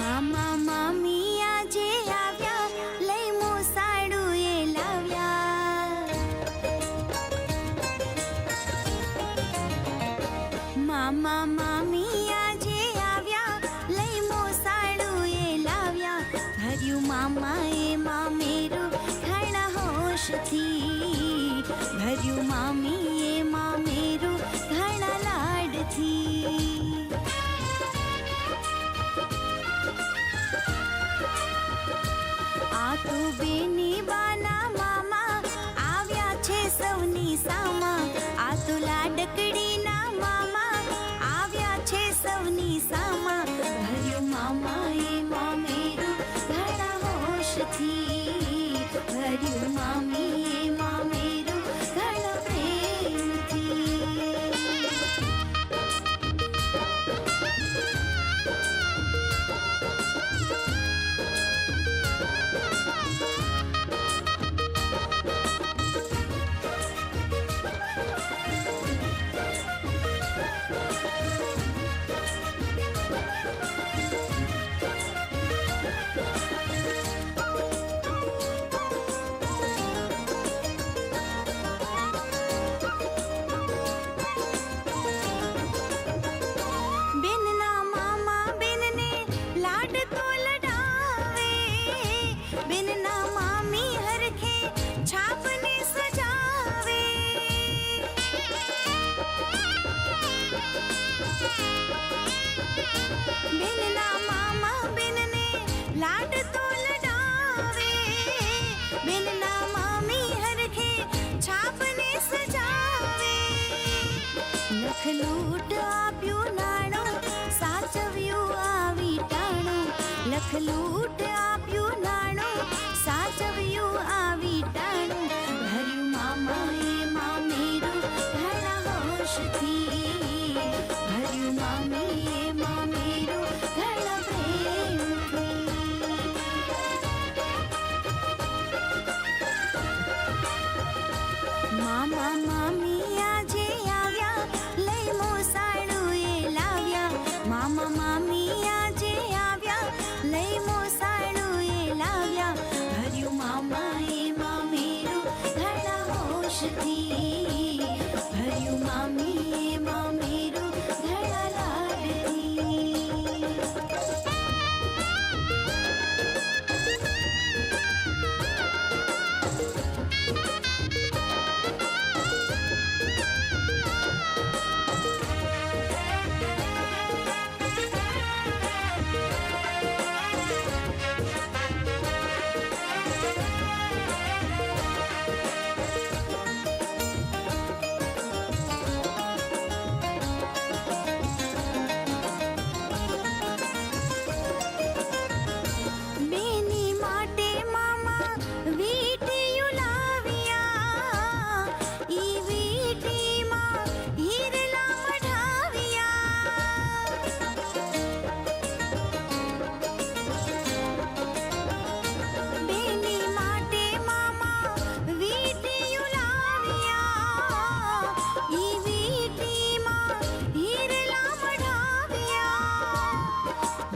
મામા મામી આજે આવ્યા, લઈ મોસાળું એ લાવ્યા. મામા મામી આજે આવ્યા, લઈ મોસાળું એ લાવ્યા. ભર્યું મામા એ મામેરું ઘણા હોશથી, ભર્યું મામી એ મામેરું ઘણા લાડથી. આ તો બેની બાના મામા આવ્યા છે સૌની સામા. આ તો લાડકડીના મામા આવ્યા છે સૌની સામા. ભર્યું મામા એ મામેરું ઘણા હોશથી, ભર્યું મામી એ મામેરું ઘણા પ્રેમથી. લખલૂટ આપ્યું નાણું, સાચવ્યું આવી ટાણું. લખલૂટ આપ્યું નાણું, સાચવ્યું આવી ટાણું. ભર્યું મામા એ મામેરું ઘણા હોશથી, ભર્યું મામી એ મામેરું ઘણા પ્રેમથી. મામા મામી આજે આવ્યા, લઈ મોસાળું એ લાવ્યા. મામા મામી આજે આવ્યા, લઈ મોસાળું એ લાવ્યા. ભર્યું મામા એ મામેરું ઘણા હોશથી, ભર્યું મામી એ મામેરું ઘણા લાડથી.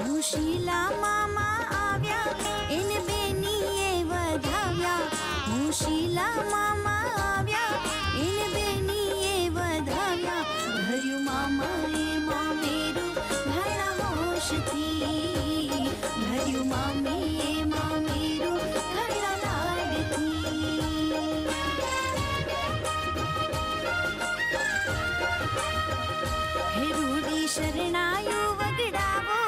મુશીલા મામા આવ્યા, એને બેનીએ વધાવ્યા. મુશીલા મામા આવ્યા, એને બેનીએ વધાવ્યા. ભર્યું મામા એ મામેરું ઘણા હોશથી, ભર્યું મામી એ મામેરું ઘણા લાડથી. હે રૂડી શરણાયું વગડાવો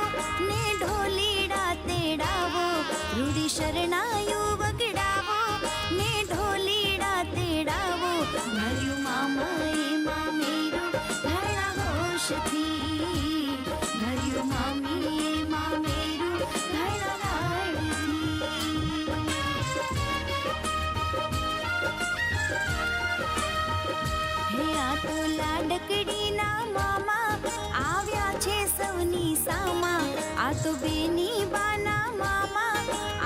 ને ઢોલીડા તેડાવો. રૂડી શરણાયું વગડાવો ને ઢોલીડા તેડાવો. ભર્યું મામા એ મામેરું ઘણા હોશથી, ભર્યું મામી એ મામેરું ઘણા લાડથી. હે આ તો લાડકડીના મામા આવ્યા છે સૌની સામા. આ તો બેની બાના મામા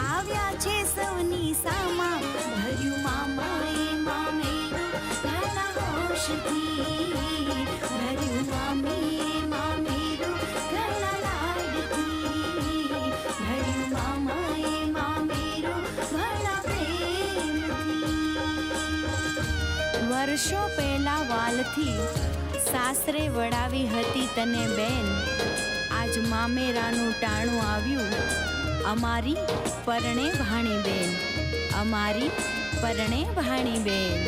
આવ્યા છે સૌની સામા. ભર્યું મામા એ મામેરું ઘણા હોશથી, ભર્યું મામી એ મામેરું ઘણા લાડથી. વર્ષો પહેલા વાલથી સાસરે વડાવી હતી તને બેન, આજ મામેરાનું ટાણું આવ્યું અમારી પરણે ભાણી બેન, અમારી પરણે ભાણી બેન.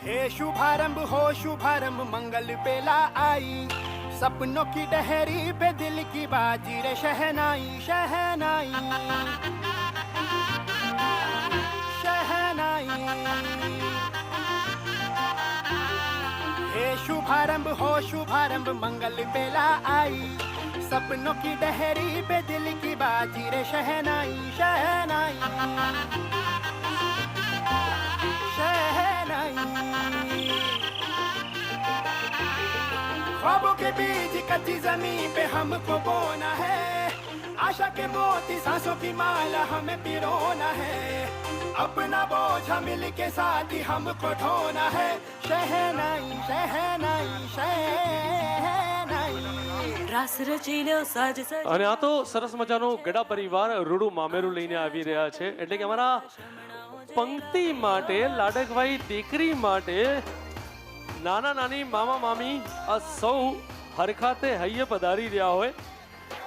हे शुभारंभ हो शुभारंभ मंगल बेला आई, सपनों की डहरी पे दिल की बाजी रे शहनाई शहनाई शहनाई. हे शुभारंभ हो शुभारंभ मंगल बेला आई, सपनों की डहरी पे दिल की बाजी रे शहनाई शहनाई शहनाई. ख्वाबों के बीज कच्ची जमीन पे हमको बोना है, आशा के मोती सांसों की माला हमें पिरोना है, अपना बोझा मिल के साथ ही हमको ढोना है. शहनाई शहनाई शहनाई. રાસ રચી લ્યો સાજ સાજ. અને આ તો સરસ મજાનો ગડા પરિવાર રૂડું મામેરું લઈને આવી રહ્યા છે, એટલે કે અમારા પંક્તિ માટે, લાડકભાઈ દીકરી માટે, નાના નાની મામા મામી આ સૌ હરખાતે હૈયે પધારી રહ્યા હોય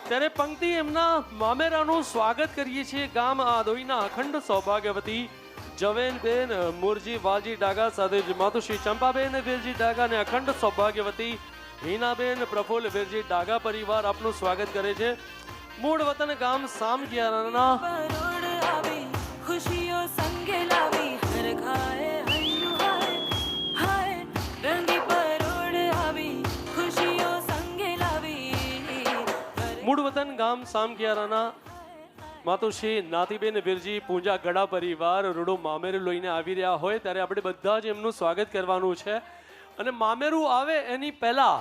ત્યારે પંક્તિ એમના મામેરાનું સ્વાગત કરીએ છીએ. ગામ આદોઈના અખંડ સૌભાગ્યવતી જવેનબેન મુરજી વાલજી ડાગા સાથે જ માતુશ્રી ચંપાબેન વેરજી ડાગા અને અખંડ સૌભાગ્યવતી હિનાબેન પ્રફુલ્લ વેરજી ડાગા પરિવાર આપનું સ્વાગત કરે છે. મૂળ વતન ગામ સામગિયારાના પરોડ આવી ખુશીઓ સંગે લાવી હર ખાએ હૈયું હાય હાય. રંગી પરોડ આવી ખુશીઓ સંગે લાવી. મૂળ વતન ગામ સામગિયારાના માતુશ્રી નાતીબેન વિરજી પૂંજા ગડા પરિવાર રૂડું મામેરું લઈને આવી રહ્યા હોય ત્યારે આપણે બધા જ એમનું સ્વાગત કરવાનું છે. અને મામેરું આવે એની પહેલા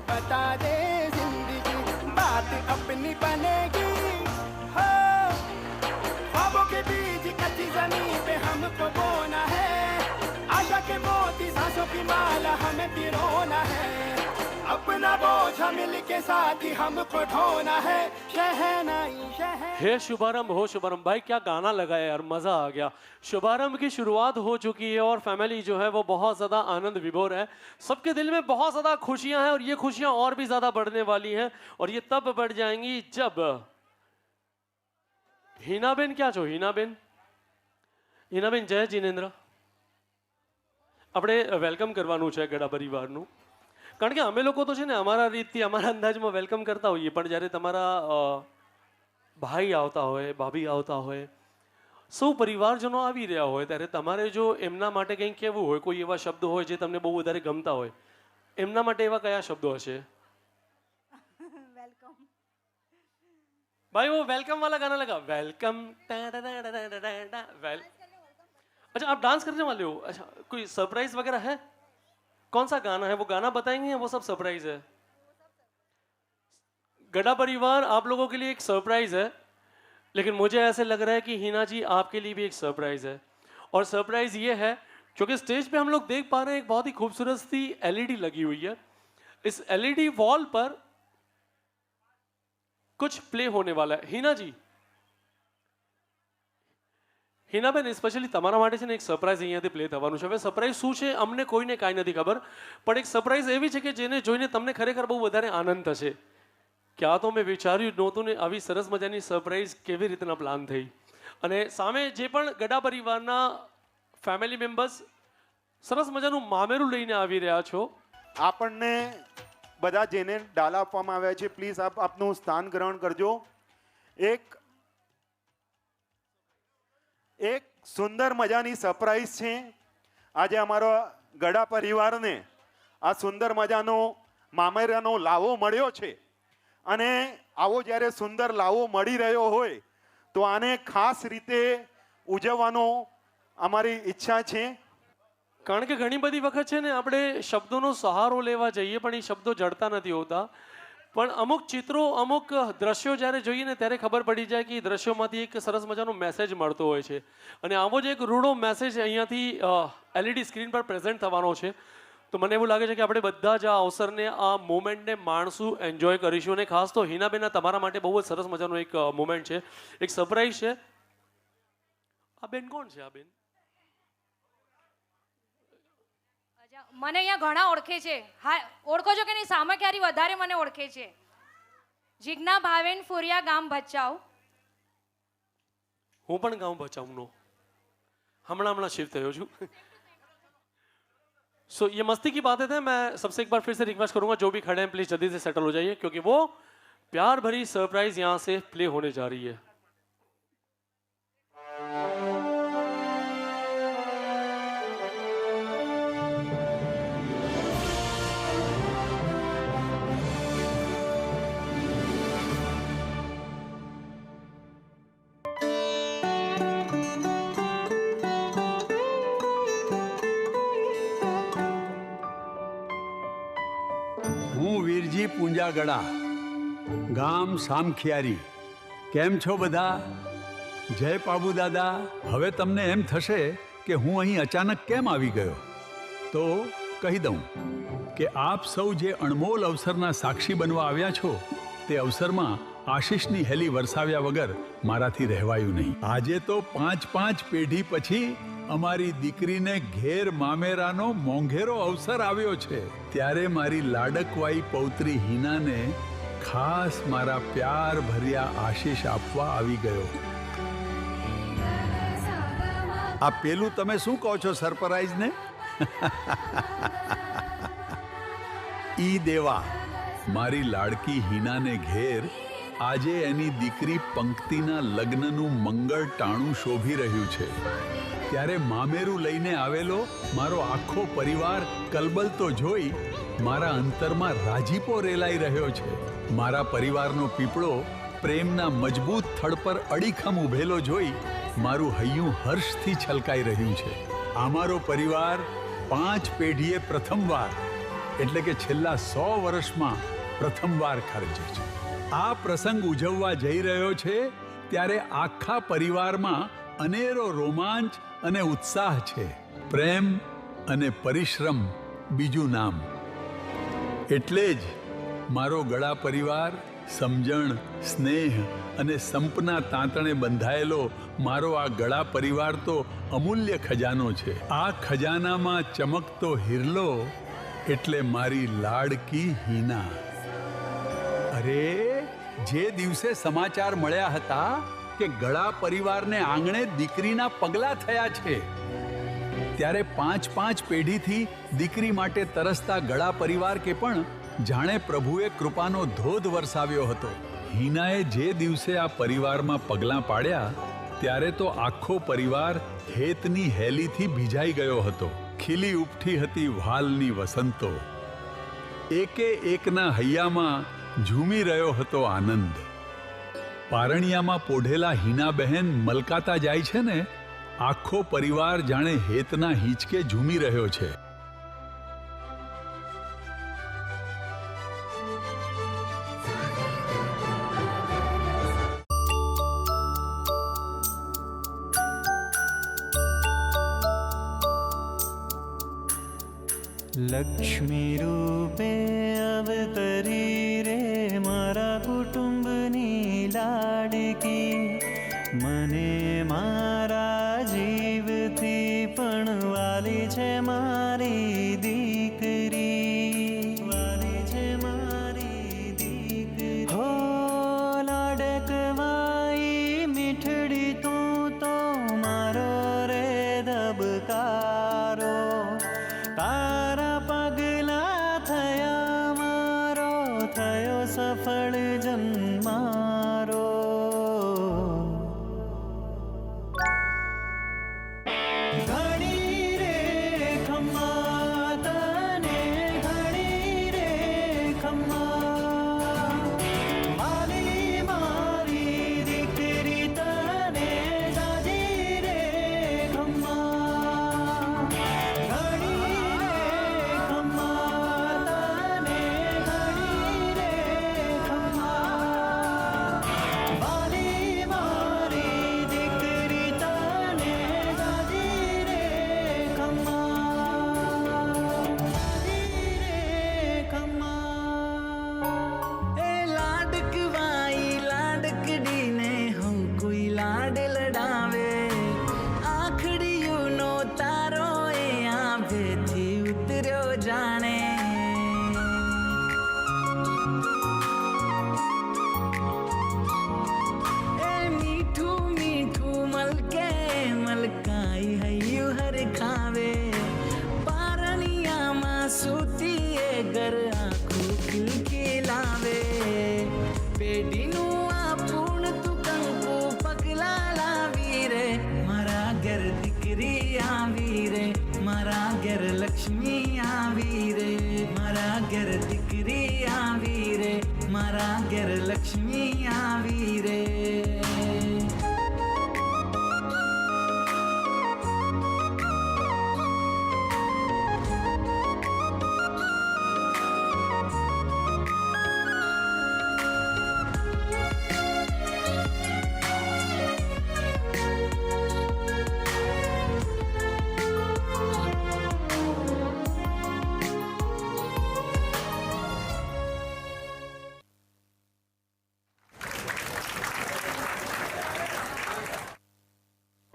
बता दे जिंदगी बात अपनी बनेगी हो, ख्वाबों के बीज कच्ची जमीन पे हमको बोना है, आशा के मोती सांसों की माला हमें पिरोना है, अपना बोझा मिल के साथ ही हमको ढोना है. शहनाई शहनाई. हे शुभारंभ हो शुभारंभ. भाई क्या गाना लगाया यार, मजा आ गया. शुभारंभ की शुरुआत हो चुकी है और फैमिली जो है वो बहुत ज़्यादा आनंद विभोर है, सबके दिल में बहुत ज़्यादा खुशियां हैं और ये खुशियां और भी ज़्यादा बढ़ने वाली हैं और ये तब बढ़ जाएंगी जब હિનાબેન ક્યાં છો? હિનાબેન, હિનાબેન જય જીનેન્દ્ર. આપણે વેલકમ કરવાનું છે ગડા પરિવારનું, કારણ કે અમે લોકો તો છે ને અમારા રીતથી અમારા અંદાજમાં વેલકમ કરતા હોઈએ, પણ જ્યારે તમારા ભાઈ આવતા હોય, ભાભી આવતા હોય, સૌ પરિવારજનો આવી રહ્યા હોય ત્યારે તમારે જો એમના માટે કંઈક કહેવું હોય, કોઈ એવા શબ્દો હોય જે તમને બહુ વધારે ગમતા હોય, એમના માટે એવા કયા શબ્દો હશે? વેલકમ भाई वो वेलकम वाला गाना लगा, वेलकम वेल. अच्छा आप डांस करने वाले हो? अच्छा कोई सरप्राइज वगैरह है? कौन सा गाना है? वो गाना बताएंगे, वो सब सरप्राइज है? गड़ा परिवार आप लोगों के लिए एक सरप्राइज है, लेकिन मुझे ऐसे लग रहा है कि हिना जी आपके लिए भी एक सरप्राइज है. और सरप्राइज ये है क्योंकि स्टेज पे हम लोग देख पा रहे हैं एक बहुत ही खूबसूरत सी एलईडी लगी हुई है. इस एलईडी वॉल पर कुछ प्ले होने वाला है. हिना जी, હિનાબેન સ્પેશિયલી તમારા માટે છે ને એક સરપ્રાઈઝ અહીંયાથી પ્લે થવાનું છે. હવે સરપ્રાઈઝ શું છે અમને કોઈને કાંઈ નથી ખબર, પણ એક સરપ્રાઈઝ એવી છે કે જેને જોઈને તમને ખરેખર બહુ વધારે આનંદ થશે કે આ તો મેં વિચાર્યું નહોતું ને આવી સરસ મજાની સરપ્રાઈઝ કેવી રીતના પ્લાન થઈ. અને સામે જે પણ ગડા પરિવારના ફેમિલી મેમ્બર્સ સરસ મજાનું મામેરું લઈને આવી રહ્યા છો. આપણને બધા જેને ડાલા આપવામાં આવ્યા છે પ્લીઝ આપ આપનું સ્થાન ગ્રહણ કરજો. એક સુંદર મજાની સરપ્રાઈઝ છે. આજે અમારો ગડા પરિવારને આ સુંદર મજાનો મામેરાનો લાવો મળ્યો છે અને આવો જ્યારે સુંદર લાવો મળી રહ્યો હોય તો આને ખાસ રીતે ઉજવવાનો અમારી ઈચ્છા છે. કારણ કે ઘણી બધી વખત છે ને આપણે શબ્દોનો સહારો લેવા જઈએ પણ એ શબ્દો જડતા નથી હોતા, પણ અમુક ચિત્રો અમુક દ્રશ્યો જ્યારે જોઈએ ને ત્યારે ખબર પડી જાય કે એ દ્રશ્યોમાંથી એક સરસ મજાનો મેસેજ મળતો હોય છે. અને આવો જ એક રૂડો મેસેજ અહીંયાથી એલઈડી સ્ક્રીન પર પ્રેઝન્ટ થવાનો છે. તો મને એવું લાગે છે કે આપણે બધા જ આ અવસરને આ મોમેન્ટને માણશું એન્જોય કરીશું અને ખાસ તો હિનાબેન તમારા માટે બહુ જ સરસ મજાનો એક મોમેન્ટ છે, એક સરપ્રાઈઝ છે. આ બેન કોણ છે? આ બેન મને અહીંયા ઘણા ઓળખે છે. હા, ઓળખો છો કે નહીં? સામે ક્યારેય વધારે મને ઓળખે છે. જીજ્ઞા ભાવેન ફુરિયા, ગામ ભચાઉ. હું પણ ગામ ભચાઉનો हमारा शिफ्ट थयो छू. सो ये मस्ती की बातें थे. मैं सबसे एक बार फिर से रिक्वेस्ट करूंगा जो भी खड़े हैं प्लीज जल्दी से सेटल हो जाइए क्योंकि वो प्यार भरी सरप्राइज यहाँ से प्ले होने जा रही है. હું વીરજી પૂંજાગડા, ગામ સામખિયારી. કેમ છો બધા? જય પાબુ દાદા. હવે તમને એમ થશે કે હું અહીં અચાનક કેમ આવી ગયો, તો કહી દઉં કે આપ સૌ જે અણમોલ અવસરના સાક્ષી બનવા આવ્યા છો તે અવસરમાં આશીષની હેલી વરસાવ્યા વગર મારાથી રહેવાયું નહીં. આજે તો 5 પેઢી પછી અમારી દીકરીને ઘેર મામેરાનો મોંઘેરો અવસર આવ્યો છે. ત્યારે મારી લાડકવાઈ પૌત્રી હિનાને ખાસ મારા પ્યાર ભર્યા આશીષ આપવા આવી ગયો. આ પેલું તમે શું કહો છો સરપ્રાઈઝને? ઈ દેવા, મારી લાડકી હિનાને ઘેર આજે એની દીકરી પંક્તિના લગ્નનું મંગળ ટાણું શોભી રહ્યું છે. ત્યારે મામેરું લઈને આવેલો મારો આખો પરિવાર કલબલતો જોઈ મારા અંતરમાં રાજીપો રેલાઈ રહ્યો છે. મારા પરિવારનો પીપળો પ્રેમના મજબૂત થડ પર અડીખમ ઊભેલો જોઈ મારું હૈયું હર્ષથી છલકાઈ રહ્યું છે. અમારો પરિવાર 5 પેઢીએ પ્રથમવાર એટલે કે છેલ્લા 100 વર્ષમાં પ્રથમવાર ખર્ચે છે. આ પ્રસંગ ઉજવવા જઈ રહ્યો છે ત્યારે આખા પરિવારમાં અનેરો રોમાંચ અને ઉત્સાહ છે. પ્રેમ અને પરિશ્રમ બીજું નામ. એટલે જ મારો ગળા પરિવાર સમજણ, સ્નેહ અને સંપના તાંતણે બંધાયેલો મારો આ ગળા પરિવાર તો અમૂલ્ય ખજાનો છે. આ ખજાનામાં ચમકતો હિરલો એટલે મારી લાડકી હિના. અરે, જે દિવસે સમાચાર મળ્યા હતા કે ગળા પરિવારને આંગણે દીકરીના પગલા થયા છે, ત્યારે 5 પેઢીથી દીકરી માટે તરસતા ગળા પરિવાર કે પણ જાણે પ્રભુએ કૃપાનો ધોધ વરસાવ્યો હતો. હિનાએ જે દિવસે આ પરિવારમાં પગલાં પાડ્યા ત્યારે તો આખો પરિવાર હેતની હેલીથી ભીજાઈ ગયો હતો. ખીલી ઉઠી હતી વ્હાલની વસંતો. એકે એકના હૈયામાં ઝૂમી રહ્યો હતો આનંદ. પારણિયામાં પોઢેલા હિના બહેન મલકાતા જાય છે ને, આખો પરિવાર જાણે હેતના હિંચકે ઝૂમી રહ્યો છે. લક્ષ્મી રૂપે અવતરી રે મારા કુટુંબની લાડકી, મને મારા જીવથી પણ વાલી છે મારી દીકરી, વાલી છે મારી દીકરી. હો લાડકવાઈ મીઠડી તું તો મારો રે ધબકારો, તારા પગલા થયા મારો થયો સફળ જન્મારો.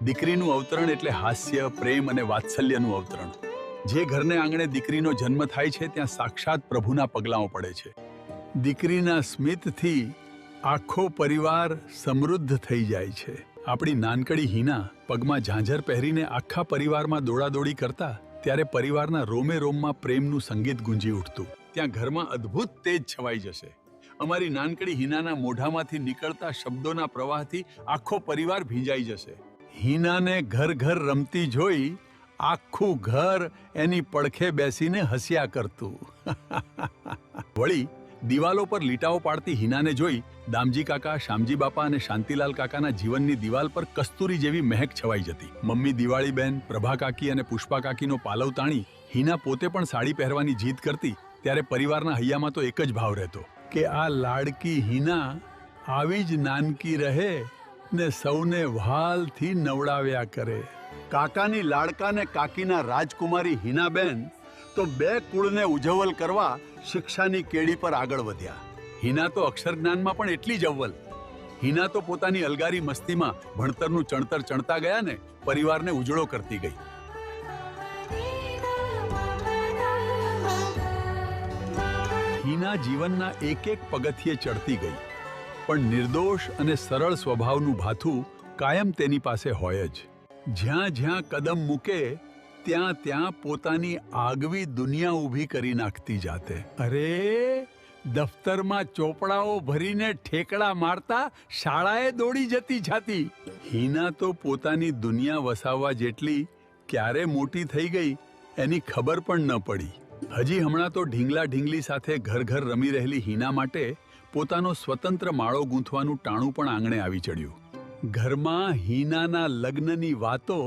દીકરીનું અવતરણ એટલે હાસ્ય, પ્રેમ અને વાત્સલ્યનું અવતરણ. જે ઘરને આંગણે દીકરીનો જન્મ થાય છે ત્યાં સાક્ષાત પ્રભુના પગલાઓ પડે છે. દીકરીના સ્મિતથી આખો પરિવાર સમૃદ્ધ થઈ જાય છે. આપણી નાનકડી હિના પગમાં ઝાંઝર પહેરીને આખા પરિવારમાં દોડાદોડી કરતા ત્યારે પરિવારના રોમે રોમમાં પ્રેમનું સંગીત ગુંજી ઉઠતું. ત્યાં ઘરમાં અદ્ભુત તેજ છવાઈ જશે. અમારી નાનકડી હિનાના મોઢામાંથી નીકળતા શબ્દોના પ્રવાહથી આખો પરિવાર ભીંજાઈ જશે. હિનાને ઘર ઘર રમતી જોઈ આખું ઘર એની પડખે બેસીને હસ્યા કરતું. વળી દિવાલો પર લીટાઓ પાડતી હિનાને જોઈ દામજી કાકા, શામજી બાપા અને શાંતિલાલ કાકાના જીવનની દિવાલ પર કસ્તુરી જેવી મહેક છવાઈ જતી. મમ્મી દિવાળીબેન, પ્રભા કાકી અને પુષ્પા કાકીનો પાલવ તાણી હિના પોતે પણ સાડી પહેરવાની જીદ કરતી ત્યારે પરિવારના હૈયામાં તો એક જ ભાવ રહેતો કે આ લાડકી હિના આવી જ નાનકી રહે ને સૌને વ્હાલથી નવડાવ્યા કરે. કાકાની લાડકા ને કાકીના રાજકુમારી હિનાબેન તો બે કુળને ઉજ્જવલ કરવા શિક્ષાની કેડી પર આગળ વધ્યા. હિના તો અક્ષર જ્ઞાનમાં પણ એટલી જ અવ્વલ. હિના તો પોતાની અલગારી મસ્તીમાં ભણતરનું ચણતર ચણતા ગયા ને પરિવારને ઉજળો કરતી ગઈ. હિના જીવનના એક એક પગથિયે ચડતી ગઈ, પણ નિર્દોષ અને સરળ સ્વભાવનું ભાથું કાયમ તેની પાસે હોય જ. જ્યાં જ્યાં કદમ મૂકે ત્યાં ત્યાં પોતાની આગવી દુનિયા ઊભી કરી નાખતી જાતે. અરે દફતરમાં ચોપડાઓ ભરીને ઠેકડા મારતા શાળાએ દોડી જતી જાતી. હિના તો પોતાની દુનિયા વસાવવા જેટલી ક્યારે મોટી થઈ ગઈ એની ખબર પણ ન પડી. હજી હમણાં તો ઢીંગલા ઢીંગલી સાથે ઘર ઘર રમી રહેલી હિના માટે પોતાનો સ્વતંત્ર માળો ગૂંથવાનું ટાણું પણ આંગણે આવી ચડ્યું. ઘરમાં હિનાના લગ્નની વાતો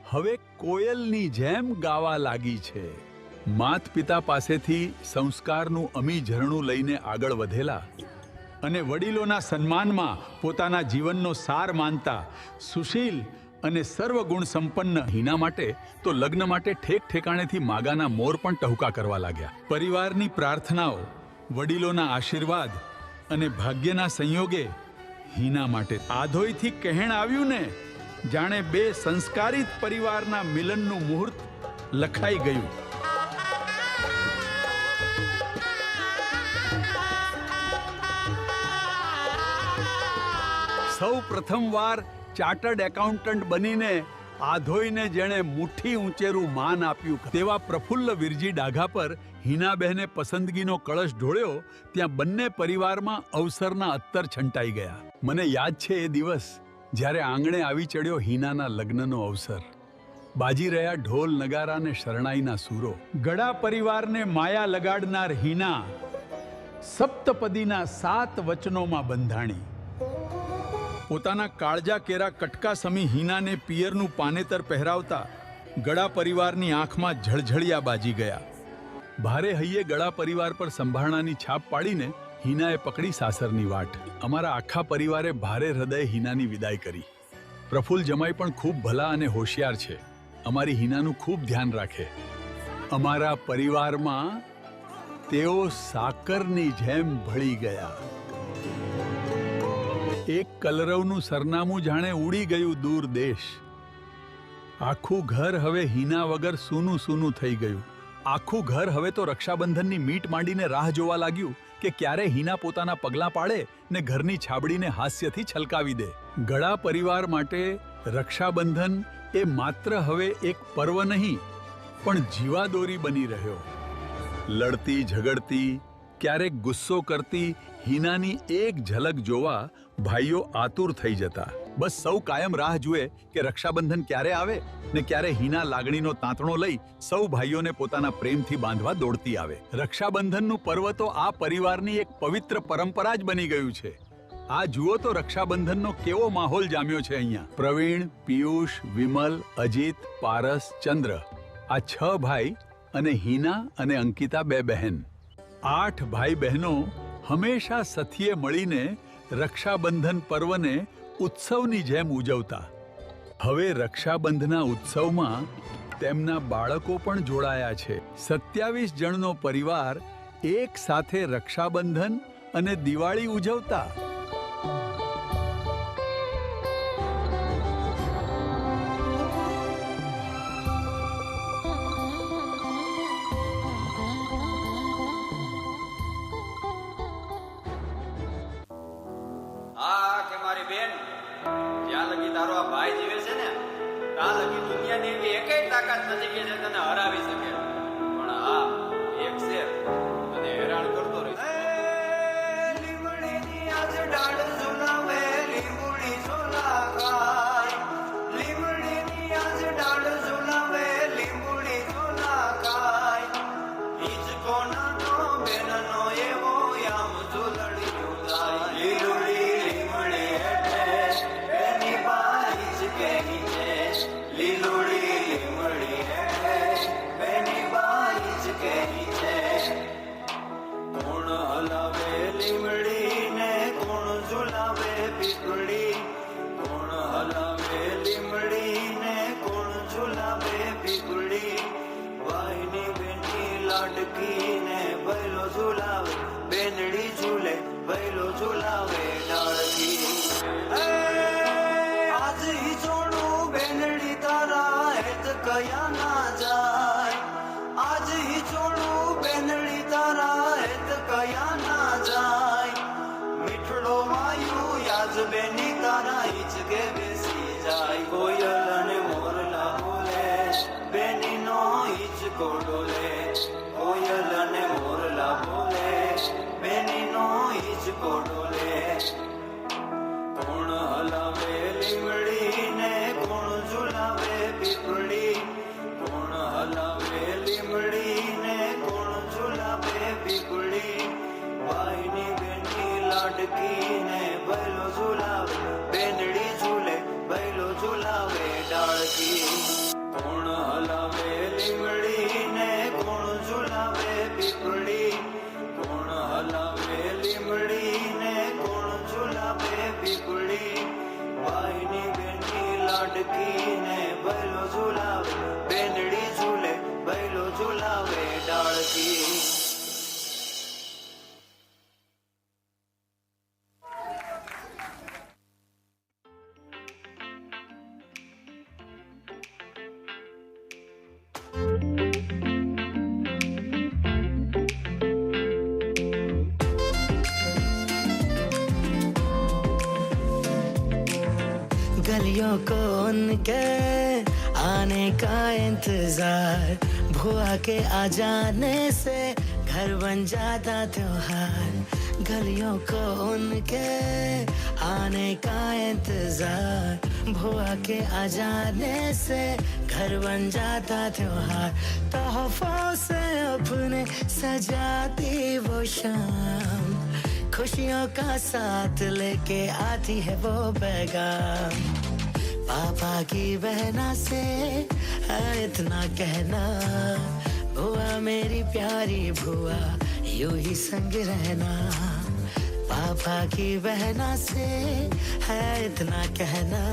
હવે કોયલની જેમ ગાવા લાગી છે. માત પિતા પાસેથી સંસ્કારનું અમી ઝરણું લઈને આગળ વધેલા અને વડીલોના સન્માનમાં પોતાના જીવનનો સાર માનતા સુશીલ અને સર્વગુણ સંપન્ન હિના માટે તો લગ્ન માટે ઠેક ઠેકાણેથી માગાના મોર પણ ટહુકા કરવા લાગ્યા. પરિવારની પ્રાર્થનાઓ, વડીલોના આશીર્વાદ અને ભાગ્યના સંયોગે હિના માટે આધોઈથી કહેણ આવ્યું ને જાણે બે સંસ્કારિત પરિવારના મિલનનું મુહૂર્ત લખાઈ ગયું. સૌ પ્રથમવાર ચાર્ટર્ડ એકાઉન્ટન્ટ બનીને આધોઈને જેણે મુઠ્ઠી ઊંચેરું માન આપ્યું તેવા પ્રફુલ્લ વિરજી ડાઘા પર હિનાબહેને પસંદગીનો કળશ ઢોળ્યો ત્યાં બંને પરિવારમાં અવસરના અત્તર છંટાઈ ગયા. મને યાદ છે એ દિવસ જ્યારે આંગણે આવી ચડ્યો હિનાના લગ્નનો અવસર. બાજી રહ્યા ઢોલ નગારા ને શરણાઈના સૂરો. ગડા પરિવારને માયા લગાડનાર હિના સપ્તપદીના 7 વચનોમાં બંધાણી. પોતાના કાળજા કેરા કટકા સમી હિનાને પિયરનું પાનેતર પહેરાવતા ગળા પરિવારની આંખમાં ઝળઝળિયા બાજી ગયા. ભારે હૈયે ગળા પરિવાર પર સંભાળનાની છાપ પાડીને હિનાએ પકડી સાસરની વાટ. અમારા આખા પરિવારે ભારે હૃદયે હિનાની વિદાય કરી. પ્રફુલ્લ જમાઈ પણ ખૂબ ભલા અને હોશિયાર છે. અમારી હિનાનું ખૂબ ધ્યાન રાખે. અમારા પરિવારમાં તેઓ સાકરની જેમ ભળી ગયા. એક કલરવનું સરનામું જાણે ઉડી ગયું દૂર દેશ. આખું ઘર હવે હિના વગર સૂનું સૂનું થઈ ગયું. આખું ઘર હવે તો રક્ષાબંધનની મીટ માંડીને રાહ જોવા લાગ્યું કે ક્યારે હિના પોતાના પગલાં પાડે ને ઘરની છાબડીને હાસ્યથી છલકાવી દે. ગળા પરિવાર માટે રક્ષાબંધન એ માત્ર હવે એક પર્વ નહીં પણ જીવાદોરી બની રહ્યો. લડતી ઝઘડતી ક્યારેક ગુસ્સો કરતી હિનાની એક ઝલક જોવા ભાઈઓ આતુર થઈ જતા. બસ સૌ કાયમ રાહ જુએ કે રક્ષાબંધન ક્યારે આવે ને ક્યારે હિના લાગણીનો તાંતણો લઈ સૌ ભાઈઓને પોતાના પ્રેમથી બાંધવા દોડતી આવે. રક્ષાબંધનનું પર્વ તો આ પરિવારની એક પવિત્ર પરંપરા જ બની ગયું છે. આ જુઓ તો રક્ષાબંધનનો કેવો માહોલ જામ્યો છે અહીંયા. પ્રવીણ, પિયુષ, વિમલ, અજીત, પારસ, ચંદ્ર આ 6 ભાઈ અને હિના અને અંકિતા 2 બહેન. 8 ભાઈ બહેનો હંમેશા સાથીએ મળીને રક્ષાબંધન પર્વને ઉત્સવની જેમ ઉજવતા. હવે રક્ષાબંધના ઉત્સવમાં તેમના બાળકો પણ જોડાયા છે. 27 જણનો પરિવાર એક સાથે રક્ષાબંધન અને દિવાળી ઉજવતા. તારો આ ભાઈ જીવે છે ને કાલ લગી દુનિયાની એવી એકેય તાકાત નથી કે જે તને હરાવી શકે, પણ હા એક છે તને હેરાન કરતો રહેશે. લીમડીની આજ ડાળ ઝુલાવે લીંબુડી ઝોલા ખાય, લીમડીની આજ ડાળ ઝુલાવે લીંબુડી ઝોલા ખાય, હિંચકો નાનો બેનનો એવો આમ ઝૂલડિયું થાય. લીલુડી લીમડી હેઠે બેની બાઈ જ કે નીચે, લીલુડી લીમડી હેઠે બેની બાઈ જ કે નીચે. કોણ હલાવે લીમડી ને કોણ ઝુલાવે પીપળી, કોણ હલાવે લીમડી ને કોણ ઝુલાવે પીપળી, ભાઈની બેની લાડકી ને બૈલો ઝુલાવે બેનડી ઝૂલે બૈલો ઝુલાવે ડાળકી. આજ હિચોડું બેનડી તારા હેત કયા ના જાય, આજ હિચોડું બેનડી તારા હેત કયા ના જાય, મીઠડો વાયુ યાજ બેની તારા હિચકે બેસી જાય. કોયલ અને મોરલા બોલે બેની નો હિચકો ડોલે, કોયલ અને મોરલા બોલે બેની નો હિચકો ડોલે. કોણ હલાવે લીમડી ને કોણ ઝુલાવે પીપળી, કોણ હલાવે લીમડી ને કોણ ઝુલાવે પીપળી, ભાઈની બેની લાડકી ને બૈલો ઝુલાવે બેનડી ઝૂલે બૈલો ઝુલાવે ડાળકી. કોણ હલાવે લીમડી ને કોણ ઝુલાવે પીપળી, કોણ હલાવે લીમડી ને કોણ ઝુલાવે પીપળી, ભાઈની બેની લાડકી ને બૈલો ઝુલાવે બેનડી ઝૂલે બૈલો ઝુલાવે ડાળકી. गलियों को उनके आने का इंतजार, भुआ के आ जाने से घर बन जाता त्योहार, गलियों को उनके आने का इंतजार, भुआ के आ जाने से घर बन जाता त्योहार, तोहफों से अपने सजाती वो शाम, खुशियों का साथ लेके आती है वो पैगाम, पापा की बहना से है इतना कहना, भुआ मेरी प्यारी भुआ यूं ही संग रहना, पापा की बहना से है इतना कहना,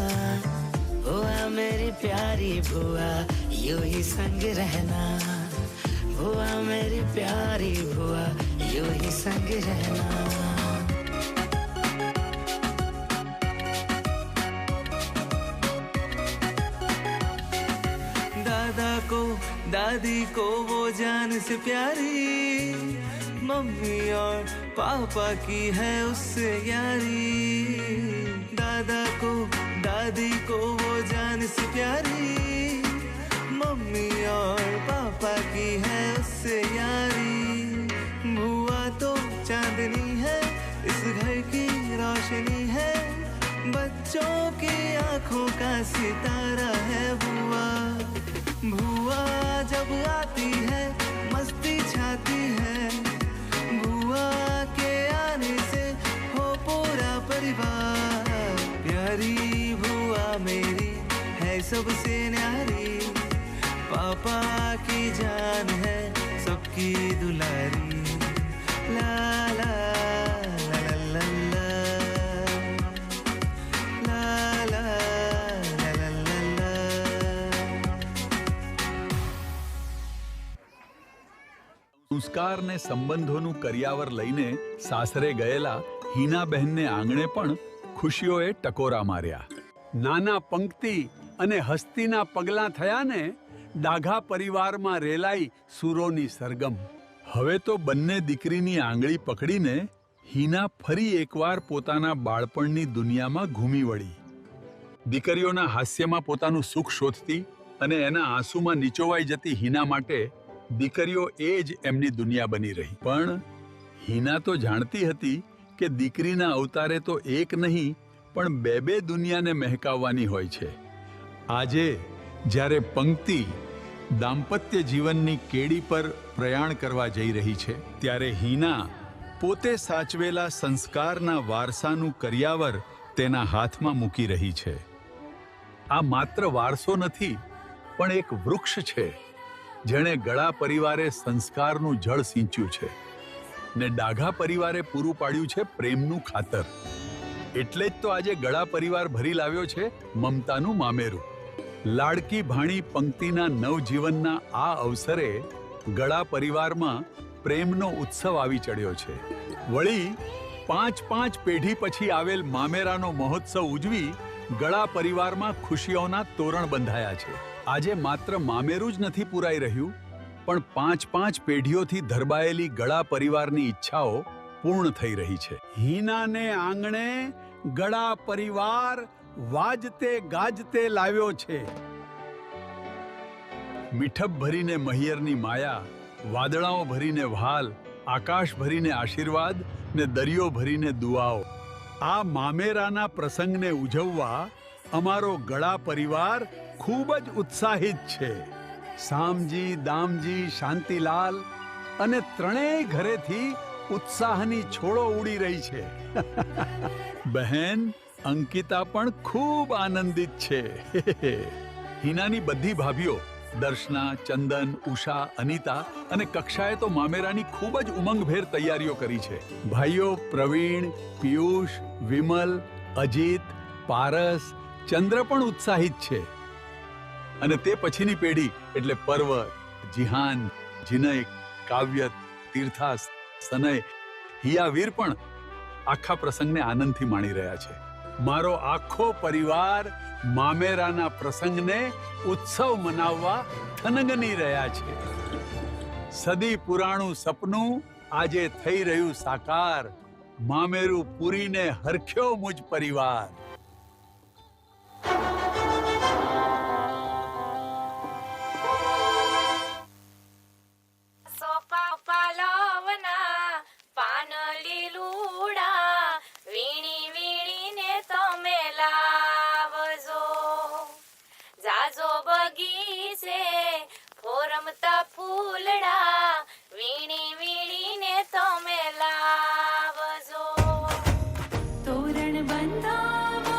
भुआ मेरी प्यारी भुआ यूं ही संग रहना, भुआ मेरी प्यारी भुआ यूं ही संग रहना. दादा को दादी को वो जान से प्यारी, मम्मी और पापा की है उससे यारी, दादा को दादी को वो जान से प्यारी, मम्मी और पापा की है उससे यारी, बुआ तो चांदनी है इस घर की रोशनी है, बच्चों की आंखों का सितारा है बुआ, बुआ जब आती है मस्ती छाती है, बुआ के आने से हो पूरा परिवार, प्यारी बुआ मेरी है सबसे न्यारी, पापा की जान है सबकी दुलारी, ला ला ला ला ला ला ला ला ला ला. સંસ્કાર ને સંબંધોનું કરિયાવર લઈને સાસરે ગયેલા હીનાબહેનને આંગણે પણ ખુશીઓએ ટકોરા માર્યા. નાના પંક્તિ અને હસ્તીના પગલાં થયા ને ડાઘા પરિવારમાં રેલાઈ સુરોની સરગમ. હવે તો બંને દીકરીની આંગળી પકડીને હીના ફરી એકવાર પોતાના બાળપણની દુનિયામાં ઘૂમી વળી. દીકરીઓના હાસ્યમાં પોતાનું સુખ શોધતી અને એના આંસુમાં નીચોવાઈ જતી હિના માટે દીકરીઓ એ જ એમની દુનિયા બની રહી. પણ હિના તો જાણતી હતી કે દીકરીના અવતારે તો એક નહીં પણ બે દુનિયાને મહેકાવવાની હોય છે. આજે જ્યારે પંક્તિ દાંપત્ય જીવનની કેડી પર પ્રયાણ કરવા જઈ રહી છે, ત્યારે હિના પોતે સાચવેલા સંસ્કારના વારસાનું કરિયાવર તેના હાથમાં મૂકી રહી છે. આ માત્ર વારસો નથી, પણ એક વૃક્ષ છે જેણે ગળા પરિવારે સંસ્કારનું જળ સિંચ્યું છે ને ડાઘા પરિવારે પૂરું પાડ્યું છે પ્રેમનું ખાતર. એટલે જ તો આજે ગળા પરિવાર ભરી લાવ્યો છે મમતાનું મામેરું. લાડકી ભાણી પંક્તિના નવજીવનના આ અવસરે ગળા પરિવારમાં પ્રેમનો ઉત્સવ આવી ચડ્યો છે. વળી 5 પેઢી પછી આવેલ મામેરાનો મહોત્સવ ઉજવી ગળા પરિવારમાં ખુશીઓના તોરણ બંધાયા છે. આજે માત્ર મામેરું જ નથી પુરાઈ રહ્યું, પણ 5 પેઢીઓથી ધરબાયેલી ગળા પરિવારની ઈચ્છાઓ પૂર્ણ થઈ રહી છે. હિનાને આંગણે ગળા પરિવાર વાજતે ગાજતે લાવ્યો છે. મીઠપ ભરીને મહિયરની માયા, વાદળાઓ ભરીને વહાલ, આકાશ ભરીને આશીર્વાદ ને દરિયો ભરીને દુઆઓ. આ મામેરાના પ્રસંગને ઉજવવા અમારો ગળા પરિવાર ખૂબ જ ઉત્સાહિત છે. સામજી, દામજી, શાંતિલાલ અને ત્રણેય ઘરેથી ઉત્સાહની છોડો ઉડી રહી છે. બહેન અંકિતા પણ ખૂબ આનંદિત છે. હિનાની બધી ભાભીઓ દર્શના, ચંદન, ઉષા, અનિતા અને કક્ષાએ તો મામેરાની ખૂબ જ ઉમંગભેર તૈયારીઓ કરી છે. ભાઈઓ પ્રવીણ, પિયુષ, વિમલ, અજીત, પારસ, ચંદ્ર પણ ઉત્સાહિત છે. અને તે પછીની પેઢી એટલે પર્વત, જીહાન, જીનય, કાવ્યત, તીર્થા, સનય, હિયાવીર પણ આખા પ્રસંગને આનંદથી માણી રહ્યા છે. મારો આખો પરિવાર મામેરાના પ્રસંગને ઉત્સવ મનાવવા થનગની રહ્યા છે. સદી પુરાણું સપનું આજે થઈ રહ્યું સાકાર. મામેરું પૂરીને હરખ્યો મુજ પરિવાર. તોરણ બંધાવો,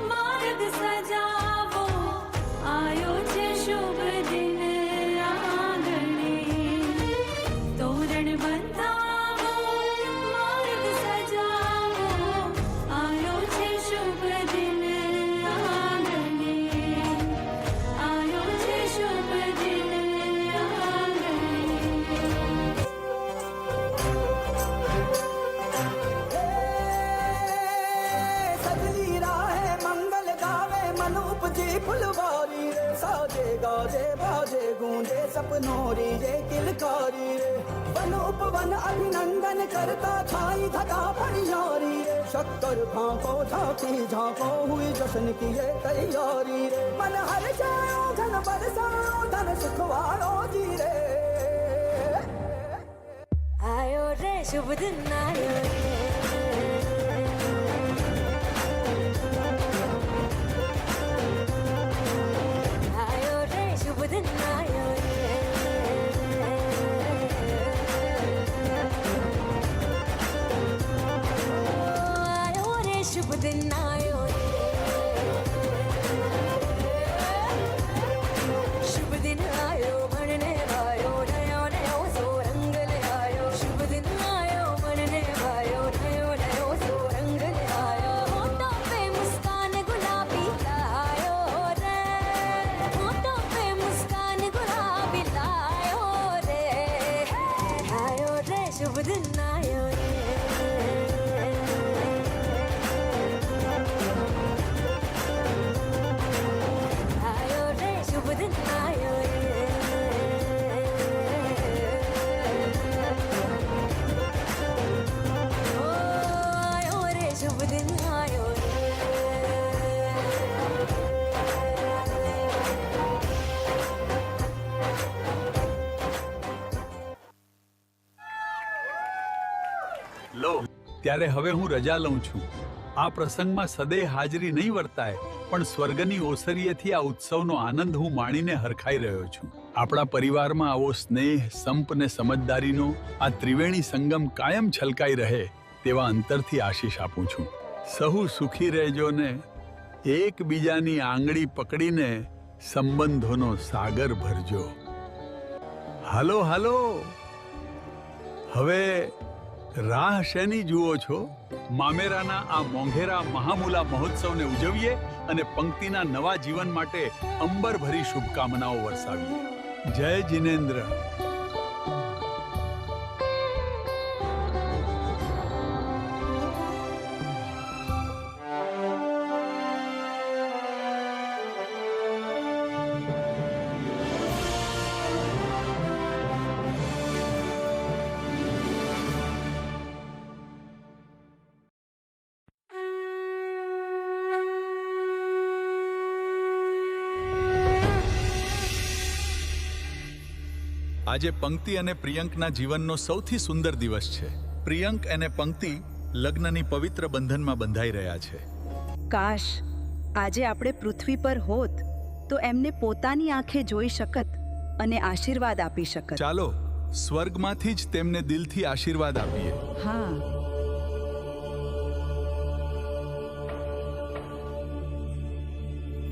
માર્ગ સજાવો, આયો છે શુભ દિન આંગણે. તોરણ બંધાવો, માર્ગ સજાવો, આયો છે શુભ દિન આંગણે. આયો છે શુભ દિન આંગણે. सजली राहे मंगल गावे मन उपजी फुलवारी रे. साजे गाजे बाजे गूंजे सपनोरी रे किलकारी रे. वन उपवन अभिनंदन करता छाई धगा परियारी रे. शक्कर भांको झांकी झांको हुई जश्न की ये तैयारी रे. मन हर जाओ धन बरसाओ धन सुखवाड़ो जी रे. आयो रे शुभ दिन आयो रे. आयो रे शुभ दिन आयो रे. आयो रे शुभ दिन आयो रे. शुभ दिन आयो भणने वायो नयो नयो सो रंग ले आयो. शुभ दिन आयो भणने वायो नयो नयो सो रंग ले आयो. होठों पे मुस्कान गुलाबी लायो रे. होठों पे मुस्कान गुलाबी लायो रे. आयो रे शुभ दिन आयो रे. आयो रे शुभ दिन आयो रे. ओ आयो रे शुभ दिन आयो रे. ત્યારે હવે હું રજા લઉં છું. આ પ્રસંગમાં સદૈ હાજરી નહીં વર્તાય, પણ સ્વર્ગની ઓસરીએથી આ ઉત્સવનો આનંદ હું માણીને હરખાઈ રહ્યો છું. આપણા પરિવારમાં આવો સ્નેહ, સંપ ને સમજદારીનો આ ત્રિવેણી સંગમ કાયમ છલકાઈ રહે તેવા અંતરથી આશીષ આપું છું. સહુ સુખી રહેજો ને એકબીજાની આંગળી પકડીને સંબંધોનો સાગર ભરજો. હાલો હાલો, હવે રાહ શેની જુઓ છો? મામેરાના આ મોંઘેરા મહામૂલા મહોત્સવને ઉજવીએ અને પંક્તિના નવા જીવન માટે અંબર ભરી શુભકામનાઓ વરસાવીએ. જય જિનેન્દ્ર. આજે પંક્તિ અને પ્રિયંકના જીવનનો સૌથી સુંદર દિવસ છે. પ્રિયંક અને પંક્તિ લગ્નની પવિત્ર બંધનમાં બંધાઈ રહ્યા છે. કાશ આજે આપણે પૃથ્વી પર હોત તો એમને પોતાની આંખે જોઈ શકત અને આશીર્વાદ આપી શકત. ચાલો સ્વર્ગમાંથી જ તેમને દિલથી આશીર્વાદ આપીએ. હા,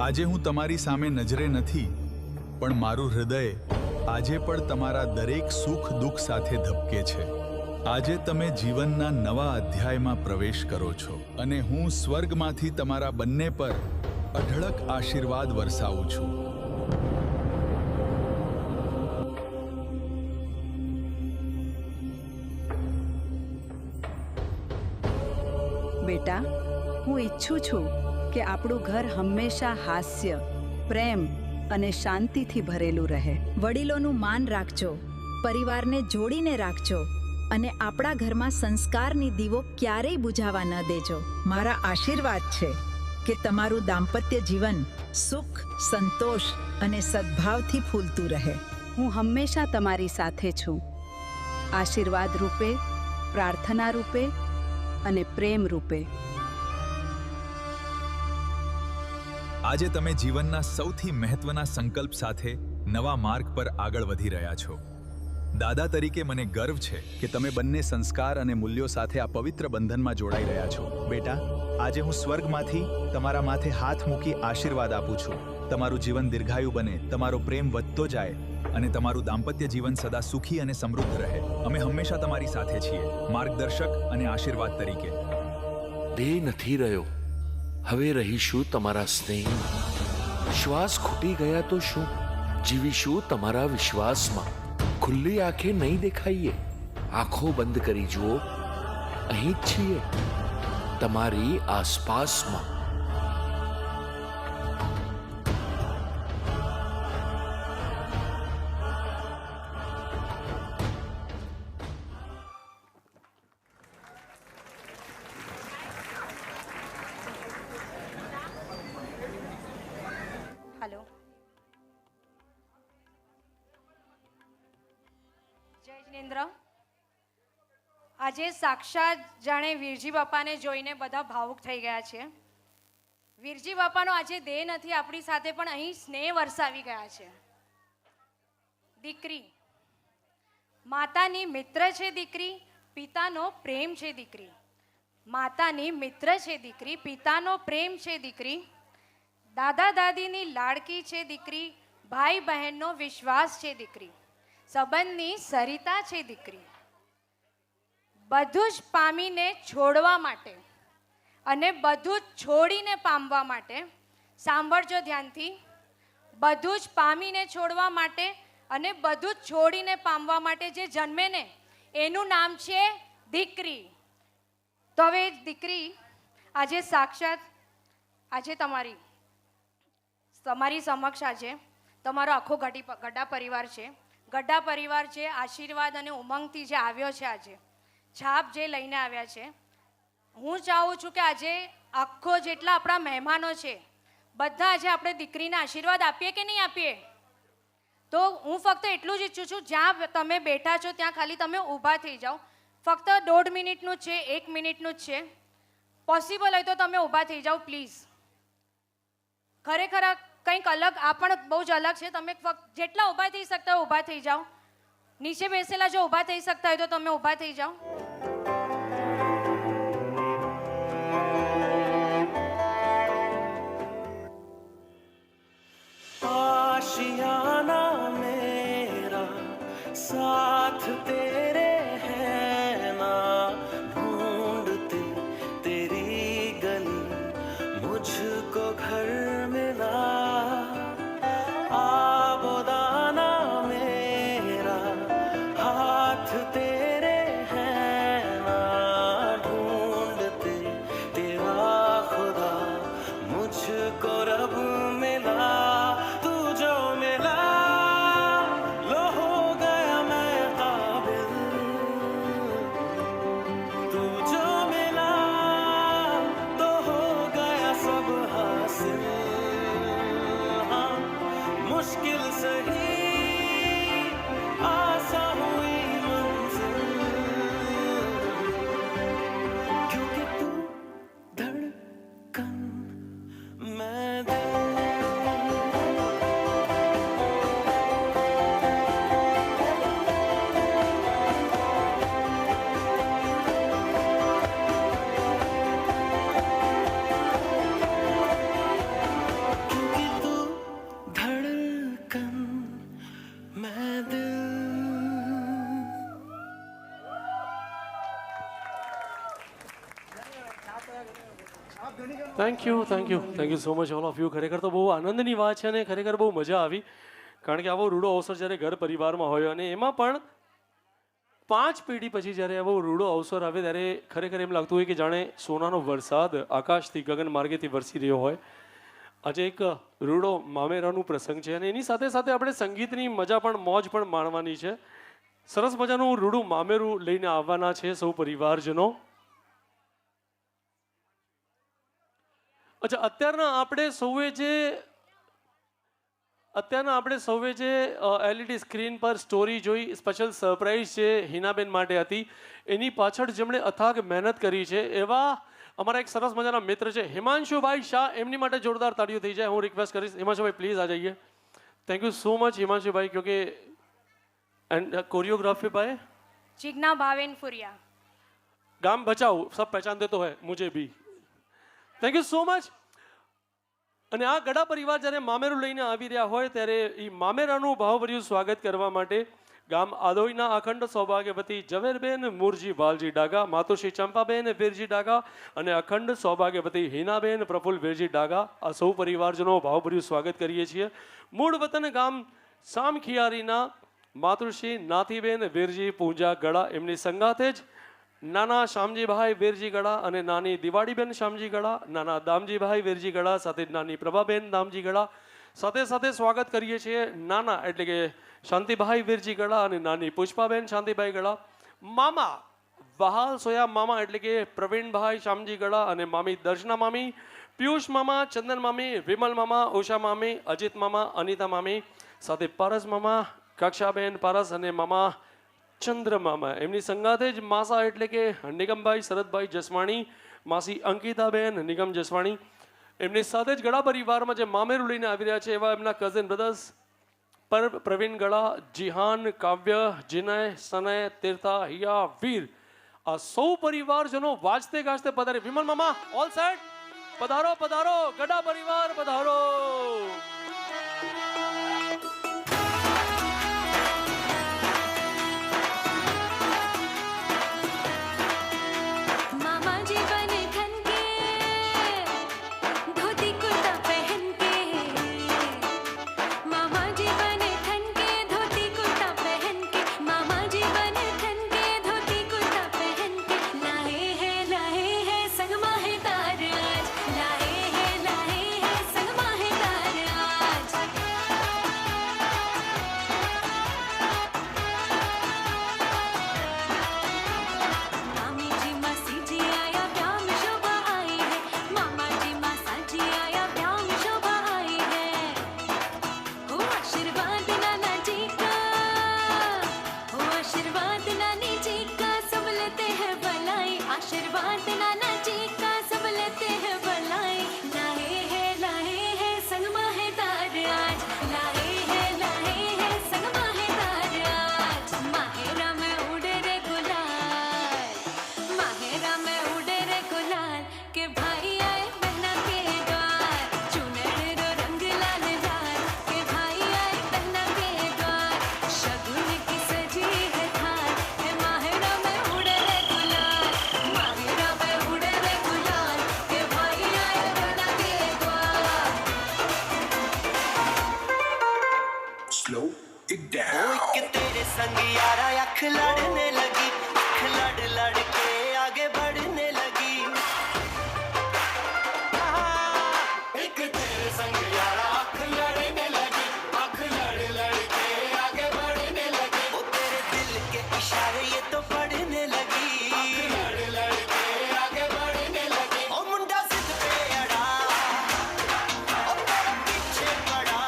આજે હું તમારી સામે નજરે નથી, પણ મારું હૃદય આજે પણ તમારા દરેક સુખ દુઃખ સાથે ધબકે છે. આજે તમે જીવનના નવા અધ્યાયમાં પ્રવેશ કરો છો અને હું સ્વર્ગમાંથી તમારા બંને પર અઢળક આશીર્વાદ વરસાવું છું. બેટા, હું ઈચ્છું છું કે આપણું ઘર હંમેશા હાસ્ય, પ્રેમ અને શાંતિથી ભરેલું રહે. વડીલોનું માન રાખજો, પરિવારને જોડીને રાખજો અને આપણા ઘરમાં સંસ્કારની દીવો ક્યારેય બુઝાવા ન દેજો. મારા આશીર્વાદ છે કે તમારું દાંપત્ય જીવન સુખ, સંતોષ અને સદ્ભાવથી ફૂલતું રહે. હું હંમેશા તમારી સાથે છું, આશીર્વાદ રૂપે, પ્રાર્થના રૂપે અને પ્રેમ રૂપે. આજે તમે જીવનના સૌથી મહત્વના સંકલ્પ સાથે નવા માર્ગ પર આગળ વધી રહ્યા છો. દાદા તરીકે મને ગર્વ છે કે તમે બંને સંસ્કાર અને મૂલ્યો સાથે આ પવિત્ર બંધનમાં જોડાઈ રહ્યા છો. બેટા, આજે હું સ્વર્ગમાંથી તમારા માથે હાથ મૂકી આશીર્વાદ આપું છું. તમારું જીવન દીર્ઘાયુ બને, તમારો પ્રેમ વધતો જાય અને તમારું દાંપત્ય જીવન સદા સુખી અને સમૃદ્ધ રહે. અમે હંમેશા તમારી સાથે છીએ, માર્ગદર્શક અને આશીર્વાદ તરીકે. દેહ નથી રહ્યો, હવે રહીશું તમારા સ્નેહ. શ્વાસ ખૂટી ગયા તો શું, જીવીશું તમારા વિશ્વાસમાં. ખુલ્લી આંખે નહીં દેખાઈએ, આંખો બંધ કરી જુઓ, અહીં જ છીએ, તમારી આસપાસમાં. હેલો, જય જિનેન્દ્ર. આજે સાક્ષાત જાણે વીરજી બાપાને જોઈને બધા ભાવુક થઈ ગયા છે. વીરજી બાપાનો આજે દેહ નથી આપણી સાથે, પણ અહીં સ્નેહ વરસાવી ગયા છે. દીકરી માતાની મિત્ર છે, દીકરી પિતાનો પ્રેમ છે. દીકરી માતાની મિત્ર છે, દીકરી પિતાનો પ્રેમ છે. દીકરી દાદા દાદીની લાડકી છે. દીકરી ભાઈ બહેનનો વિશ્વાસ છે. દીકરી સંબંધની સરિતા છે. દીકરી બધું જ પામીને છોડવા માટે અને બધું જ છોડીને પામવા માટે, સાંભળજો ધ્યાનથી, બધું જ પામીને છોડવા માટે અને બધું જ છોડીને પામવા માટે જે જન્મે ને એનું નામ છે દીકરી. તો હવે દીકરી આજે સાક્ષાત આજે તમારી સમક્ષ આજે તમારો આખો ગઢા પરિવાર છે. ગઢા પરિવાર છે આશીર્વાદ અને ઉમંગથી જે આવ્યો છે, આજે છાપ જે લઈને આવ્યા છે. હું ચાહું છું કે આજે આખો જેટલા આપણા મહેમાનો છે બધા આજે આપણે દીકરીને આશીર્વાદ આપીએ કે નહીં આપીએ? તો હું ફક્ત એટલું જ ઈચ્છું છું, જ્યાં તમે બેઠા છો ત્યાં ખાલી તમે ઊભા થઈ જાઓ. ફક્ત 1.5 મિનિટનું જ છે, 1 મિનિટનું જ છે. પોસિબલ હોય તો તમે ઊભા થઈ જાઓ પ્લીઝ. ખરેખર આ કંઈક અલગ, આ પણ બહુ જ અલગ છે. તમે ફક્ત જેટલા ઊભા થઈ શકતા હોય ઊભા થઈ જાઓ. નીચે બેસેલા જો ઊભા થઈ શકતા હોય તો તમે ઊભા થઈ જાઓ. आशियाना मेरा साथ तेरे है ना, ढूंढते तेरी गली मुझको घर मिला. आबोदाना मेरा हाथ तेरे है ना, ढूंढते तेरा खुदा मुझको रब मिला. मुश्किल सही आसान हुई मंजिल, क्योंकि तू धड़कन मैं thank you so much all of you. ખરેખર તો બહુ આનંદની વાત છે અને ખરેખર બહુ મજા આવી, કારણ કે આવો રૂડો અવસર જ્યારે ઘર પરિવારમાં હોય અને એમાં પણ 5 પેઢી પછી જ્યારે આવો રૂડો અવસર આવે ત્યારે ખરેખર એમ લાગતું હોય કે જાણે સોનાનો વરસાદ આકાશથી ગગન માર્ગેથી વરસી રહ્યો હોય. આજે એક રૂડો મામેરાનું પ્રસંગ છે અને એની સાથે સાથે આપણે સંગીતની મજા પણ મોજ પણ માણવાની છે. સરસ મજાનું રૂડું મામેરું લઈને આવવાના છે સૌ પરિવારજનો. અચ્છા, અત્યારના આપણે સૌએ જે LED સ્ક્રીન પર સ્ટોરી જોઈ, સ્પેશિયલ સરપ્રાઈઝ છે હિનાબેન માટે હતી, એની પાછળ જેમણે અથાગ મહેનત કરી છે એવા અમારા એક સરસ મજાના મિત્ર છે હિમાંશુભાઈ શાહ. એમની માટે જોરદાર તાળીઓ થઈ જાય. હું રિક્વેસ્ટ કરીશ હિમાંશુભાઈ પ્લીઝ આ જઈએ. Thank you so much Himanshubhai, ક્योंकि and choreography by Jigna Bhaven Furia. गाम बचाओ सब पहचान दे तो है मुझे भी. Thank you so much. અને આ ગડા પરિવાર જ્યારે મામેરું લઈને આવી રહ્યા હોય ત્યારે એ મામેરાનું ભાવભર્યું સ્વાગત કરવા માટે ગામ આદોઈના અખંડ સૌભાગ્યવતી ઝવેરબેન મુરજી વાલજી ડાગા, માતુશ્રી ચંપાબેન વીરજી ડાગા અને અખંડ સૌભાગ્યવતી હિનાબેન પ્રફુલ્લ વીરજી ડાગા, આ સૌ પરિવારજનો ભાવભર્યું સ્વાગત કરીએ છીએ. મૂળ વતન ગામ સામખિયારીના માતુશ્રી નાથીબેન વીરજી પૂંજા ગડા, એમની સંગાતે જ નાના શામજીભાઈ વીરજી ગડા અને નાની દિવાળીબેન શામજી ગડા, નાના દામજીભાઈ વીરજી ગડા સાથે નાની પ્રભાબેન દામજી ગડા. સાથે સાથે સ્વાગત કરીએ છીએ નાના એટલે કે શાંતિભાઈ વીરજી ગડા અને નાની પુષ્પાબેન શાંતિભાઈ ગડા. મામા વહાલ સોયા મામા એટલે કે પ્રવીણભાઈ શામજી ગડા અને મામી દર્શના મામી, પિયુષ મામા, ચંદન મામી, વિમલ મામા, ઉષા મામી, અજીત મામા, અનિતા મામી, સાથે પારસ મામા, કક્ષાબેન પારસ અને મામા ચંદ્ર મામા. એમની સંગાતે જ માસા એટલે કે નિગમભાઈ શરદભાઈ જસવાણી, માસી અંકિતાબેન નિગમ જસવાણી. એમની સાથે જ ગડા પરિવારમાં જે મામેરું લઈને આવી રહ્યા છે એવા એમના કઝિન બ્રધર્સ પ્રવીણ ગડા, જીહાન, કાવ્ય, જીનય, સનય, તીર્થા, હિયા, વીર, આ સૌ પરિવારજનો વાજતે ગાજતે પધારે. વિમલ મામા ઓલ સેટ, પધારો પધારો ગડા પરિવાર પધારો. लाए हैं संग माहे तार आज, लाए हैं संग माहे तार. flow, it down. ओ एक तेरे संग यारा अख लड़ने लगी, अख लड़ लड़ के आगे बढ़ने लगी। एक तेरे संग यारा अख लड़ने लगी, अख लड़ लड़ के आगे बढ़ने लगी। ओ तेरे दिल के इशारे ये तो पढ़ने लगी, अख लड़ लड़ के आगे बढ़ने लगी। ओ मुंडा जिद पे अड़ा, ओ तेरे पीछे पड़ा।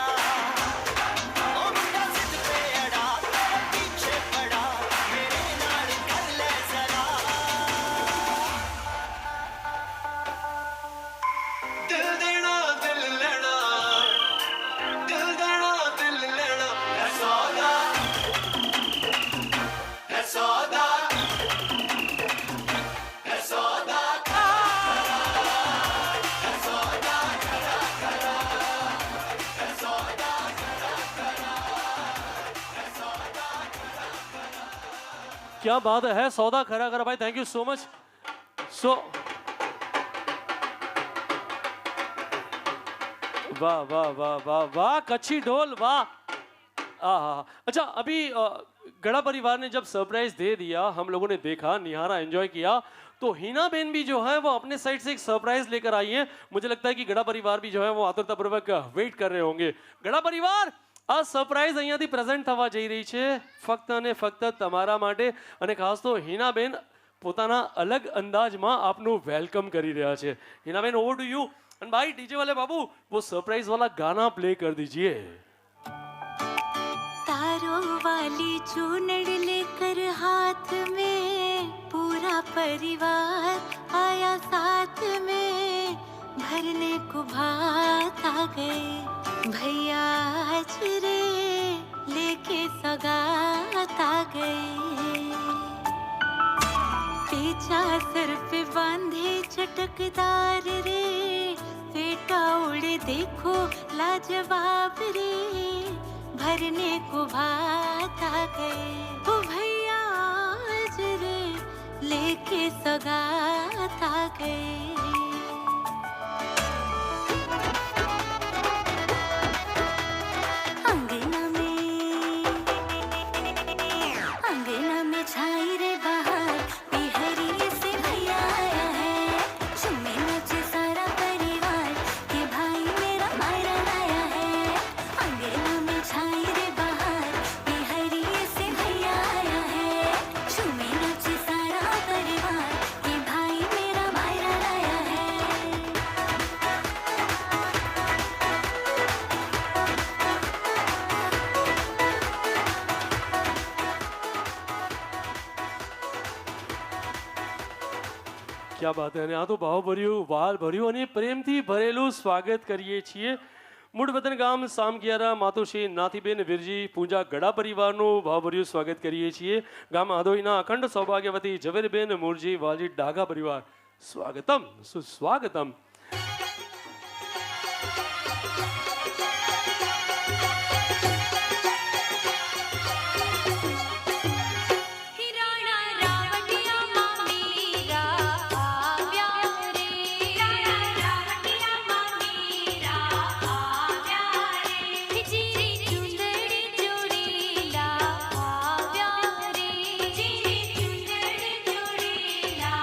ओ मुंडा जिद पे अड़ा, तेरे पीछे पड़ा। मेरे नाल कर ले जरा। दिल देना दिल लेना, दिल देना दिल लेना। है सौदा, है सौदा, है सौदा का, है सौदा करा करा, है सौदा करा करा, है सौदा करा करा। क्या बात है सौदा खरा खरा भाई, थैंक यू सो मच। सो वाह वाह वाह वाह वाह, कच्ची ढोल, वाह। अच्छा, अभी गड़ा परिवार ने जब सरप्राइज दे दिया, हम लोगों ने देखा, निहारा, एंजॉय किया, तो हिना बेन भी जो है वो अपने साइड से एक सरप्राइज लेकर आई है। मुझे लगता है कि गड़ा परिवार भी जो है वो आतुरतापूर्वक वेट कर रहे होंगे। गड़ा परिवार, આ સરપ્રાઈઝ અહીંયાથી પ્રેઝન્ટ થવા જઈ રહી છે ફક્ત અને ફક્ત તમારા માટે, અને ખાસ તો હિનાબેન પોતાના અલગ અંદાજમાં આપનું વેલકમ કરી રહ્યા છે। હિનાબેન, ઓવર ટુ યુ। અને ભાઈ ડીજે વાલે બાબू वो सरप्राइज वाला गाना प्ले कर दीजिए। तारों वाली चूनड़ लेकर हाथ में पूरा परिवार आया साथ में, भरने को भात आ गए भैया आज रे, लेके सौगात आ गए। पेचा सर पे बांधे चटकदार रे, बेटा उड़े देखो लाजवाब रे, भरने को भात आ गए ओ भैया आज रे, लेके सौगात आ गए। अंगना में छाई रे बहार, बिहरी से भैया आया है, झूमे नाचे सारा परिवार, के भाई मेरा मायरा लाया है। अंगना में छाई रे बहार, बिहरी से भैया आया है, झूमे नाचे सारा परिवार, के भाई मेरा मायरा लाया है। क्या बात है। અને આ તો ભાવભર્યું, વાલભર્યું અને પ્રેમથી ભરેલું સ્વાગત કરીએ છીએ। મૂળ વતન ગામ સામગિયારા માતુશ્રી નાથીબેન વીરજી પૂજા ગડા પરિવારનું ભાવભર્યું સ્વાગત કરીએ છીએ। ગામ આદોઈના અખંડ સૌભાગ્યવતી ઝવેરબેન મુરજી વાલજી ડાગા પરિવાર, સ્વાગતમ સુસ્વાગતમ। हिराणा रावटिया मामीरा आव्या रे, हिराणा रावटिया मामीरा आव्या रे, जीरी चुंदड़ी जोड़ीला आव्या रे, जीरी चुंदड़ी जोड़ीला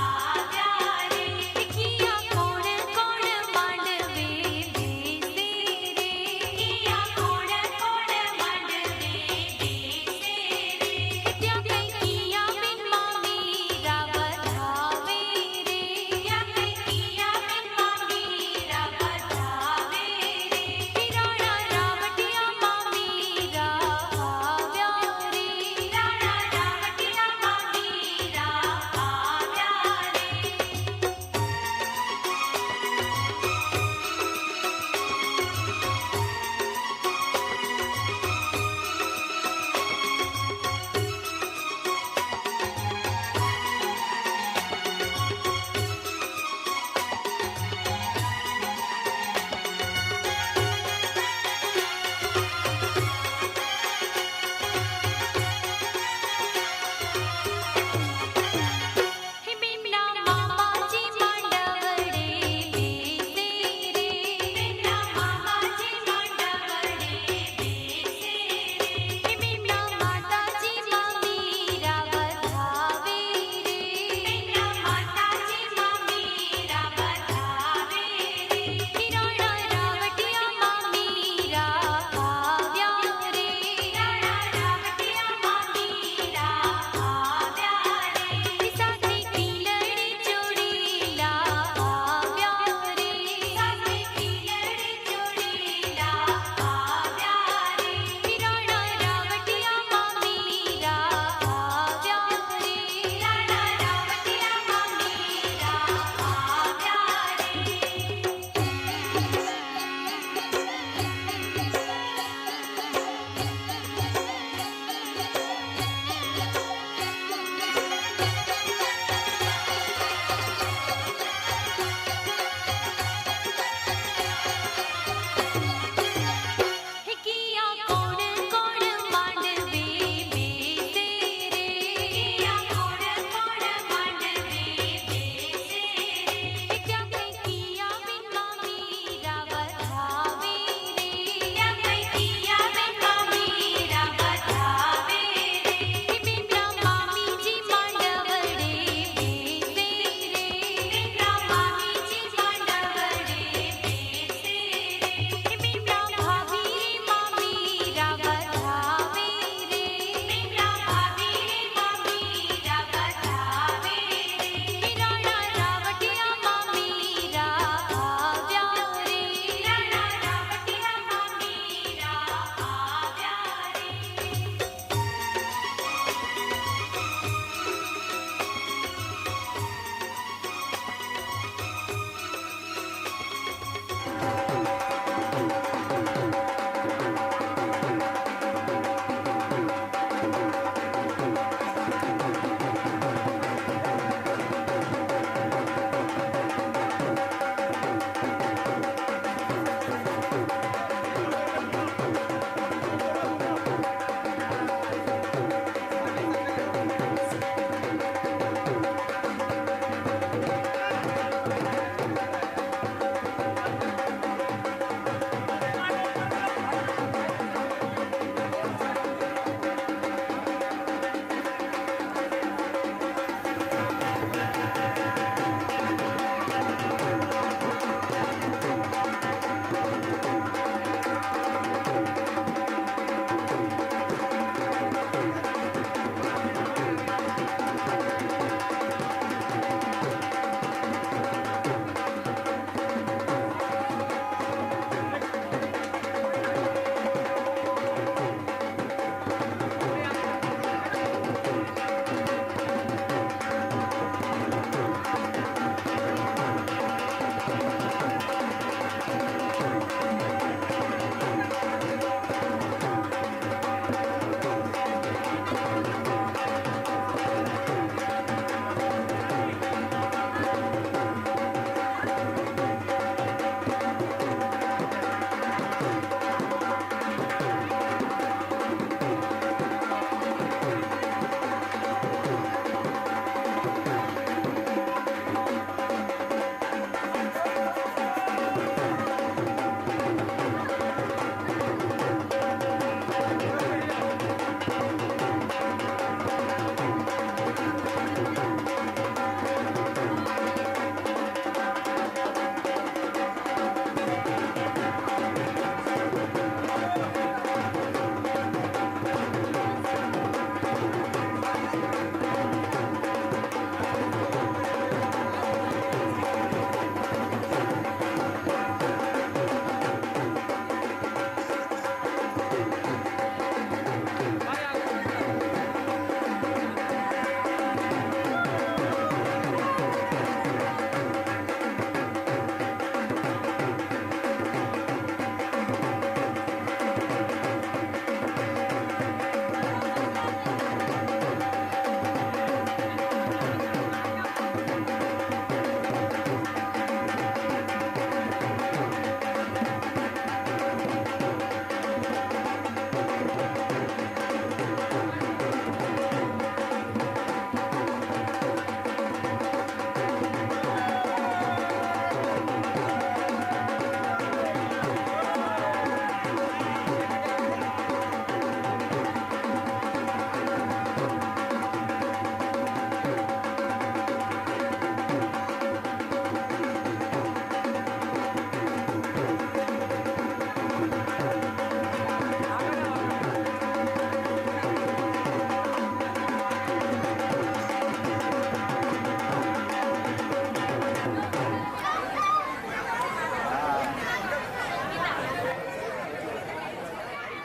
आव्या रे, किया कोण कोण मांडवे बेसे रे,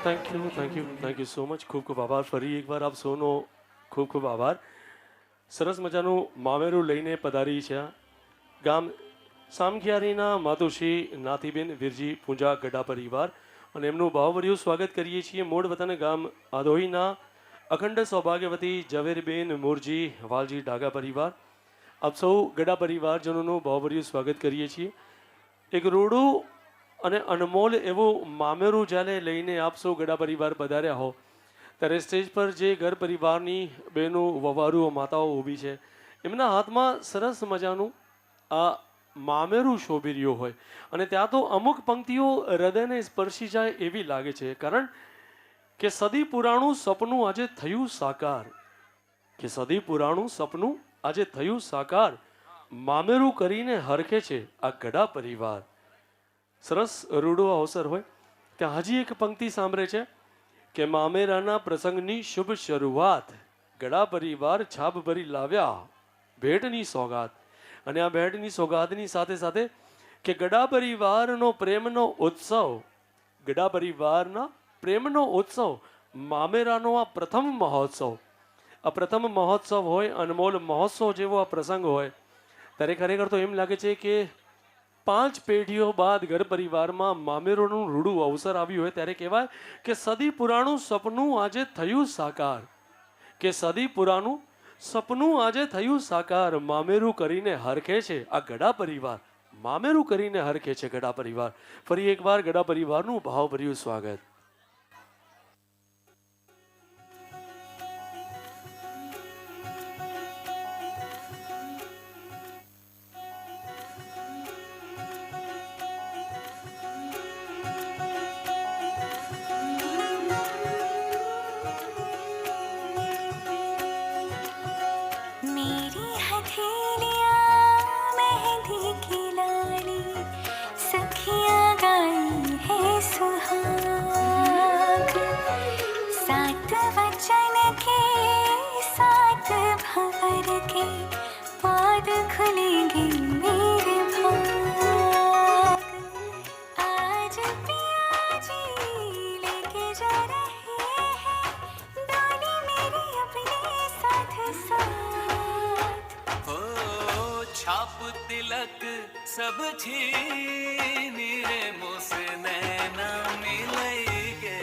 થેન્ક યુ સો મચ. ખૂબ ખૂબ આભાર. ફરી એકવાર આપ સૌનો ખૂબ ખૂબ આભાર. સરસ મજાનું મામેરું લઈને પધારી છે ગામ સામખિયારીના માતુશ્રી નાથીબેન વીરજી પૂંજા ગઢા પરિવાર, અને એમનું ભાવભર્યું સ્વાગત કરીએ છીએ. મૂળ વતન ગામ આધોઈના અખંડ સૌભાગ્યવતી ઝવેરબેન મોરજી વાલજી ડાગા પરિવાર. આપ સૌ ગઢા પરિવારજનોનું ભાવભર્યું સ્વાગત કરીએ છીએ. એક રૂડું અને અનમોલ એવું મામેરું જ્યારે લઈને આપ સૌ ગઢા પરિવાર પધાર્યા હો, ત્યારે સ્ટેજ પર જે ઘર પરિવારની બહેનો, વવારુઓ, માતાઓ ઊભી છે, એમના હાથમાં સરસ મજાનું આ મામેરું શોભી રહ્યું હોય, અને ત્યાં તો અમુક પંક્તિઓ હૃદયને સ્પર્શી જાય એવી લાગે છે. કારણ કે સદી પુરાણું સપનું આજે થયું સાકાર, કે સદી પુરાણું સપનું આજે થયું સાકાર, મામેરું કરીને હરખે છે આ ગઢા પરિવાર. સરસ રૂડો અવસર હોય ત્યાં હજી એક પંક્તિ સાંભળે છે કે મામેરાના પ્રસંગની શુભ શરૂઆત, ગઢા પરિવાર છાપ ભરી લાવ્યા ભેટની સોગાત. અને આ ભેટની સોગાદની સાથે સાથે કે ગઢા પરિવારનો પ્રેમનો ઉત્સવ, ગઢા પરિવારના પ્રેમનો ઉત્સવ, મામેરાનો આ પ્રથમ મહોત્સવ. આ પ્રથમ મહોત્સવ હોય, અનમોલ મહોત્સવ જેવો આ પ્રસંગ હોય, ત્યારે ખરેખર તો એમ લાગે છે કે 5 પેઢીઓ બાદ ઘર પરિવારમાં મામેરોનું રૂડું અવસર આવ્યું હોય ત્યારે કહેવાય કે સદી પુરાણું સપનું આજે થયું સાકાર, કે સદી પુરાણું સપનું આજે થયું સાકાર, મામેરું કરીને હરખે છે આ ગઢા પરિવાર, મામેરું કરીને હરખે છે ગઢા પરિવાર. ફરી એકવાર ગઢા પરિવારનું ભાવભર્યું સ્વાગત. मेरी हथेलियाँ मेहंदी की लाड़ी, सखियाँ गाई है सुहाग, सात वचन के सात भंवर के पाद खुलेंगे मेरे भाग. आज पिया जी लेके जा रहे हैं डोली मेरी अपने साथ साथ. ओ छाप तिलक सब छीन रे मुझसे नैना मिलेंगे.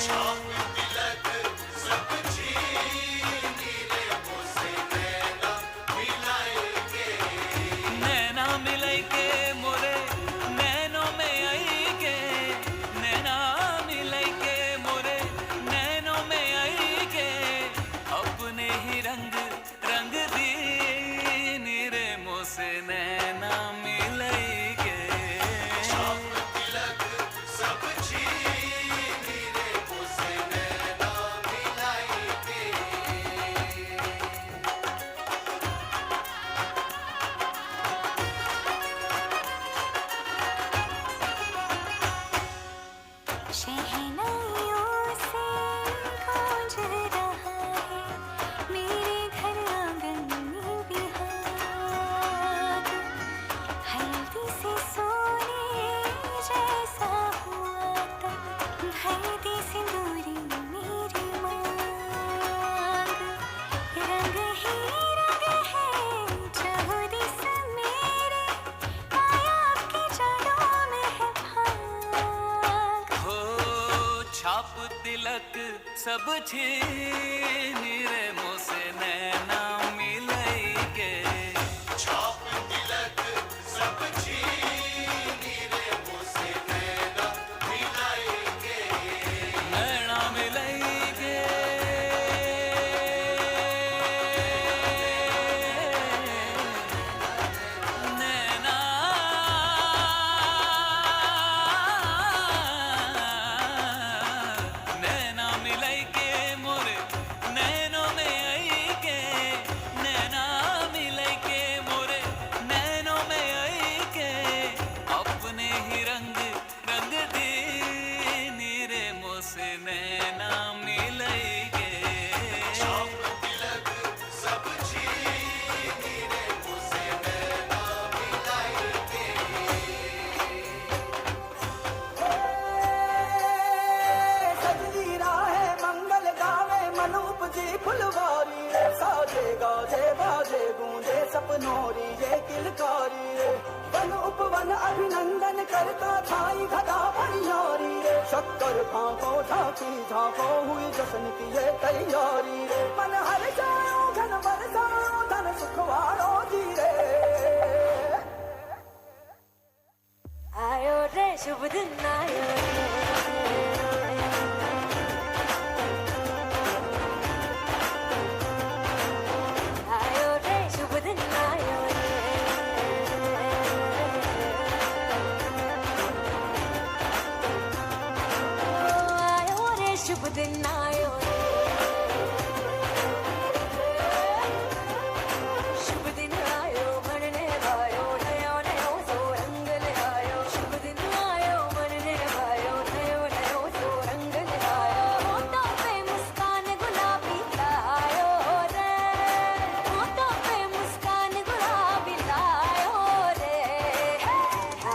छाप तिलक सब छीन रे मुझसे नैना मिलाएंगे. नैना मिलेंगे मोरे नैनों में आएंगे. नैना मिलेंगे मोरे नैनों में आएंगे. अपने ही रंग रंग दीन रे मुझसे नैना मिलेंगे. छाप तिलक सब छीन रे मुझसे नैना मिलाएंगे. शहनाइयों से गूंज रहा है मेरे घर आंगन में बिहार. हल्दी से सोने जैसा हुआ तब भरती सिंदूरी मेरी मांग. रंग ही रंग है चौदिस मेरे, आया आपकी जड़ों में है भाग. हो छाप तिलक सब छीन रे मुझसे नैना मिलेंगे. छाप तिलक सब छीन रे मुझसे नैना मिलाएंगे. नैना मिलेंगे. नैना नैना मिलेंगे मोरे नैनों में आएंगे. नैना मिलेंगे मोरे नवनोरी ये किलकारी रे वन उपवन अभिनंदन करता छाई घटा भैयारी रे शक्कर भांको झांकी झांको हुई जश्न की ये तैयारी रे मन हर जाओ घन बरसाओ धन सुखवारो जी रे आयो रे शुभ दिन आयो आयो रे शुभ दिन आयो आयो रे शुभ दिन आयो शुभ दिन आयो मनने भायो नयो नयो सो रंग ले आयो शुभ दिन आयो मनने भायो नयो नयो सो रंग ले आयो होठों पे मुस्कान गुलाबी लायो रे होठों पे मुस्कान गुलाबी लायो रे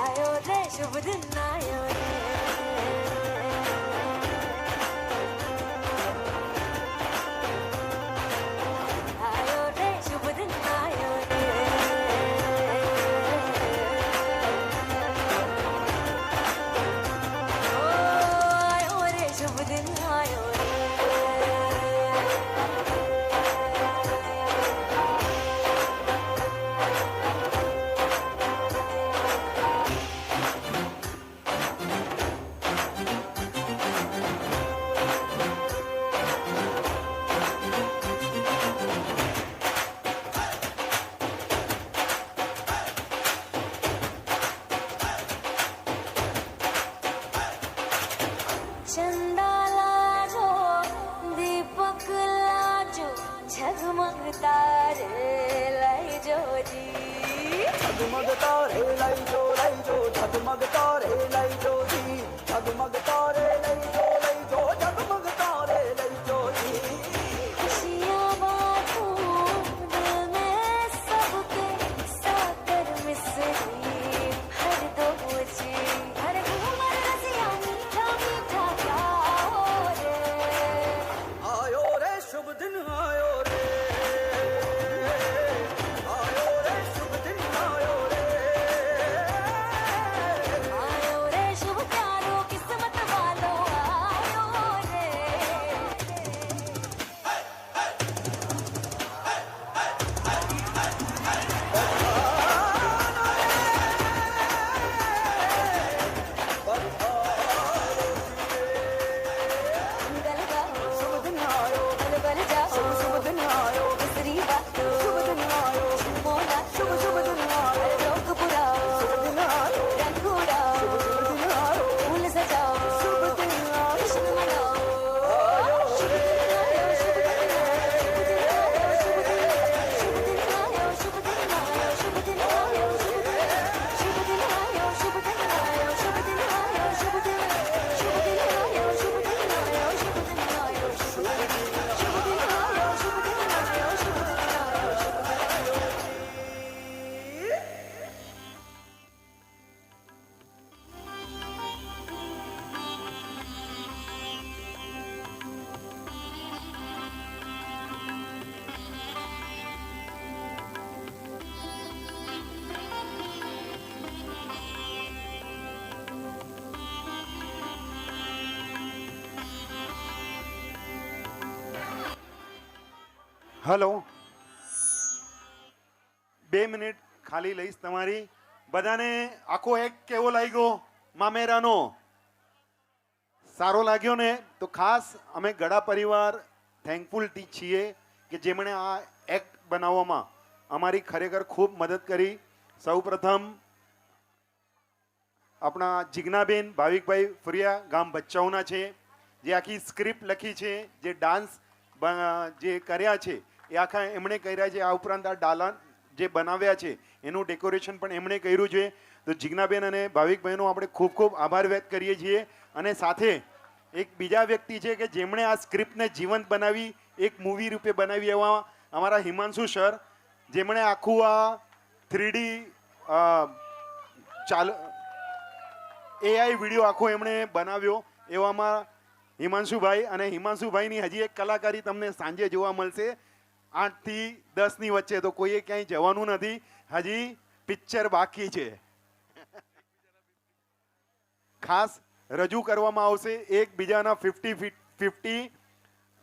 आयो रे शुभ दिन आयो रे आयो रे शुभ दिन आयो रे ओ आयो रे शुभ दिन आयो रे चंदा लाजो दीपक लाजो झगमग तारे लाई जो जी झगमग तारे लाई जो झगमग तारे लाई जो जी झगमग तारे लाई जो झगमग तारे लाई जो जी खुशियाँ बांटूं दिल में सबके साकर मिसरी भर दो मुझे हर घूमर रसिया मीठा मीठा गाओ रे आयो रे शुभ दिन आयो रे आयो रे शुभ दिन आयो रे आयो रे शुभ प्यारो किस्मत वालो आयो रे मंगल गाओ शुभ दिन आयो बल बल जाओ शुभ दिन आयो मिसरी बातो शुभ दिन आयो मोला शुभ दिन आयो हर रोग पुराओ शुभ दिन आयो रंग उड़ाओ शुभ दिन आयो फूल सजाओ शुभ दिन आयो जश्न मनाओ शुभ दिन आयो शुभ दिन आयो शुभ दिन आयो शुभ दिन आयो शुभ दिन आयो शुभ दिन आयो शुभ दिन आयो शुभ दिन आयो शुभ दिन आयो शुभ दिन शुभ दिन आयो शुभ दिन आयो शुभ दिन आयो शुभ दिन आयो शुभ दिन आयो शुभ दिन आयो હલો 2 મિનિટ ખાલી લઈશ તમારી બધાને આખો એક કેવો લાગ્યો મામેરાનો સારો લાગ્યો ને તો ખાસ અમે ગડા પરિવાર થેન્કફુલ છીએ કે જેમણે આ એક્ટ બનાવવામાં અમારી ખરેખર ખૂબ મદદ કરી સૌપ્રથમ આપણા જીજ્ઞાબેન ભાવિકભાઈ ફુરિયા ગામ ભચાઉના છે જે આખી સ્ક્રિપ્ટ લખી છે જે ડાન્સ જે કર્યા છે એ આખા એમણે કર્યા છે આ ઉપરાંત આ ડાલા જે બનાવ્યા છે એનું ડેકોરેશન પણ એમણે કર્યું છે તો જીજ્ઞાબેન અને ભાવિકભાઈનો આપણે ખૂબ ખૂબ આભાર વ્યક્ત કરીએ છીએ અને સાથે એક બીજા વ્યક્તિ છે કે જેમણે આ સ્ક્રિપ્ટને જીવંત બનાવી એક મૂવી રૂપે બનાવી એવા અમારા હિમાંશુ સર જેમણે આખું આ 3D AI વિડીયો આખો એમણે બનાવ્યો એવામાં હિમાંશુભાઈ અને હિમાંશુભાઈની હજી એક કલાકારી તમને સાંજે જોવા મળશે 8 થી 10 ની વચ્ચે, તો કોઈએ ક્યાંય જવાનું નથી, હજી પિક્ચર બાકી છે. ખાસ રજૂ કરવામાં આવશે એકબીજાના 50-50.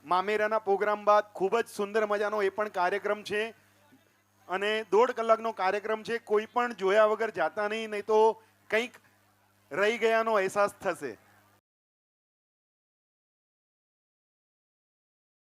મામેરાના પ્રોગ્રામ બાદ ખૂબ જ સુંદર મજાનો એ પણ કાર્યક્રમ છે અને 1.5 કલાકનો કાર્યક્રમ છે. કોઈ પણ જોયા વગર જાતા નહીં તો કંઈક રહી ગયાનો અહેસાસ થશે.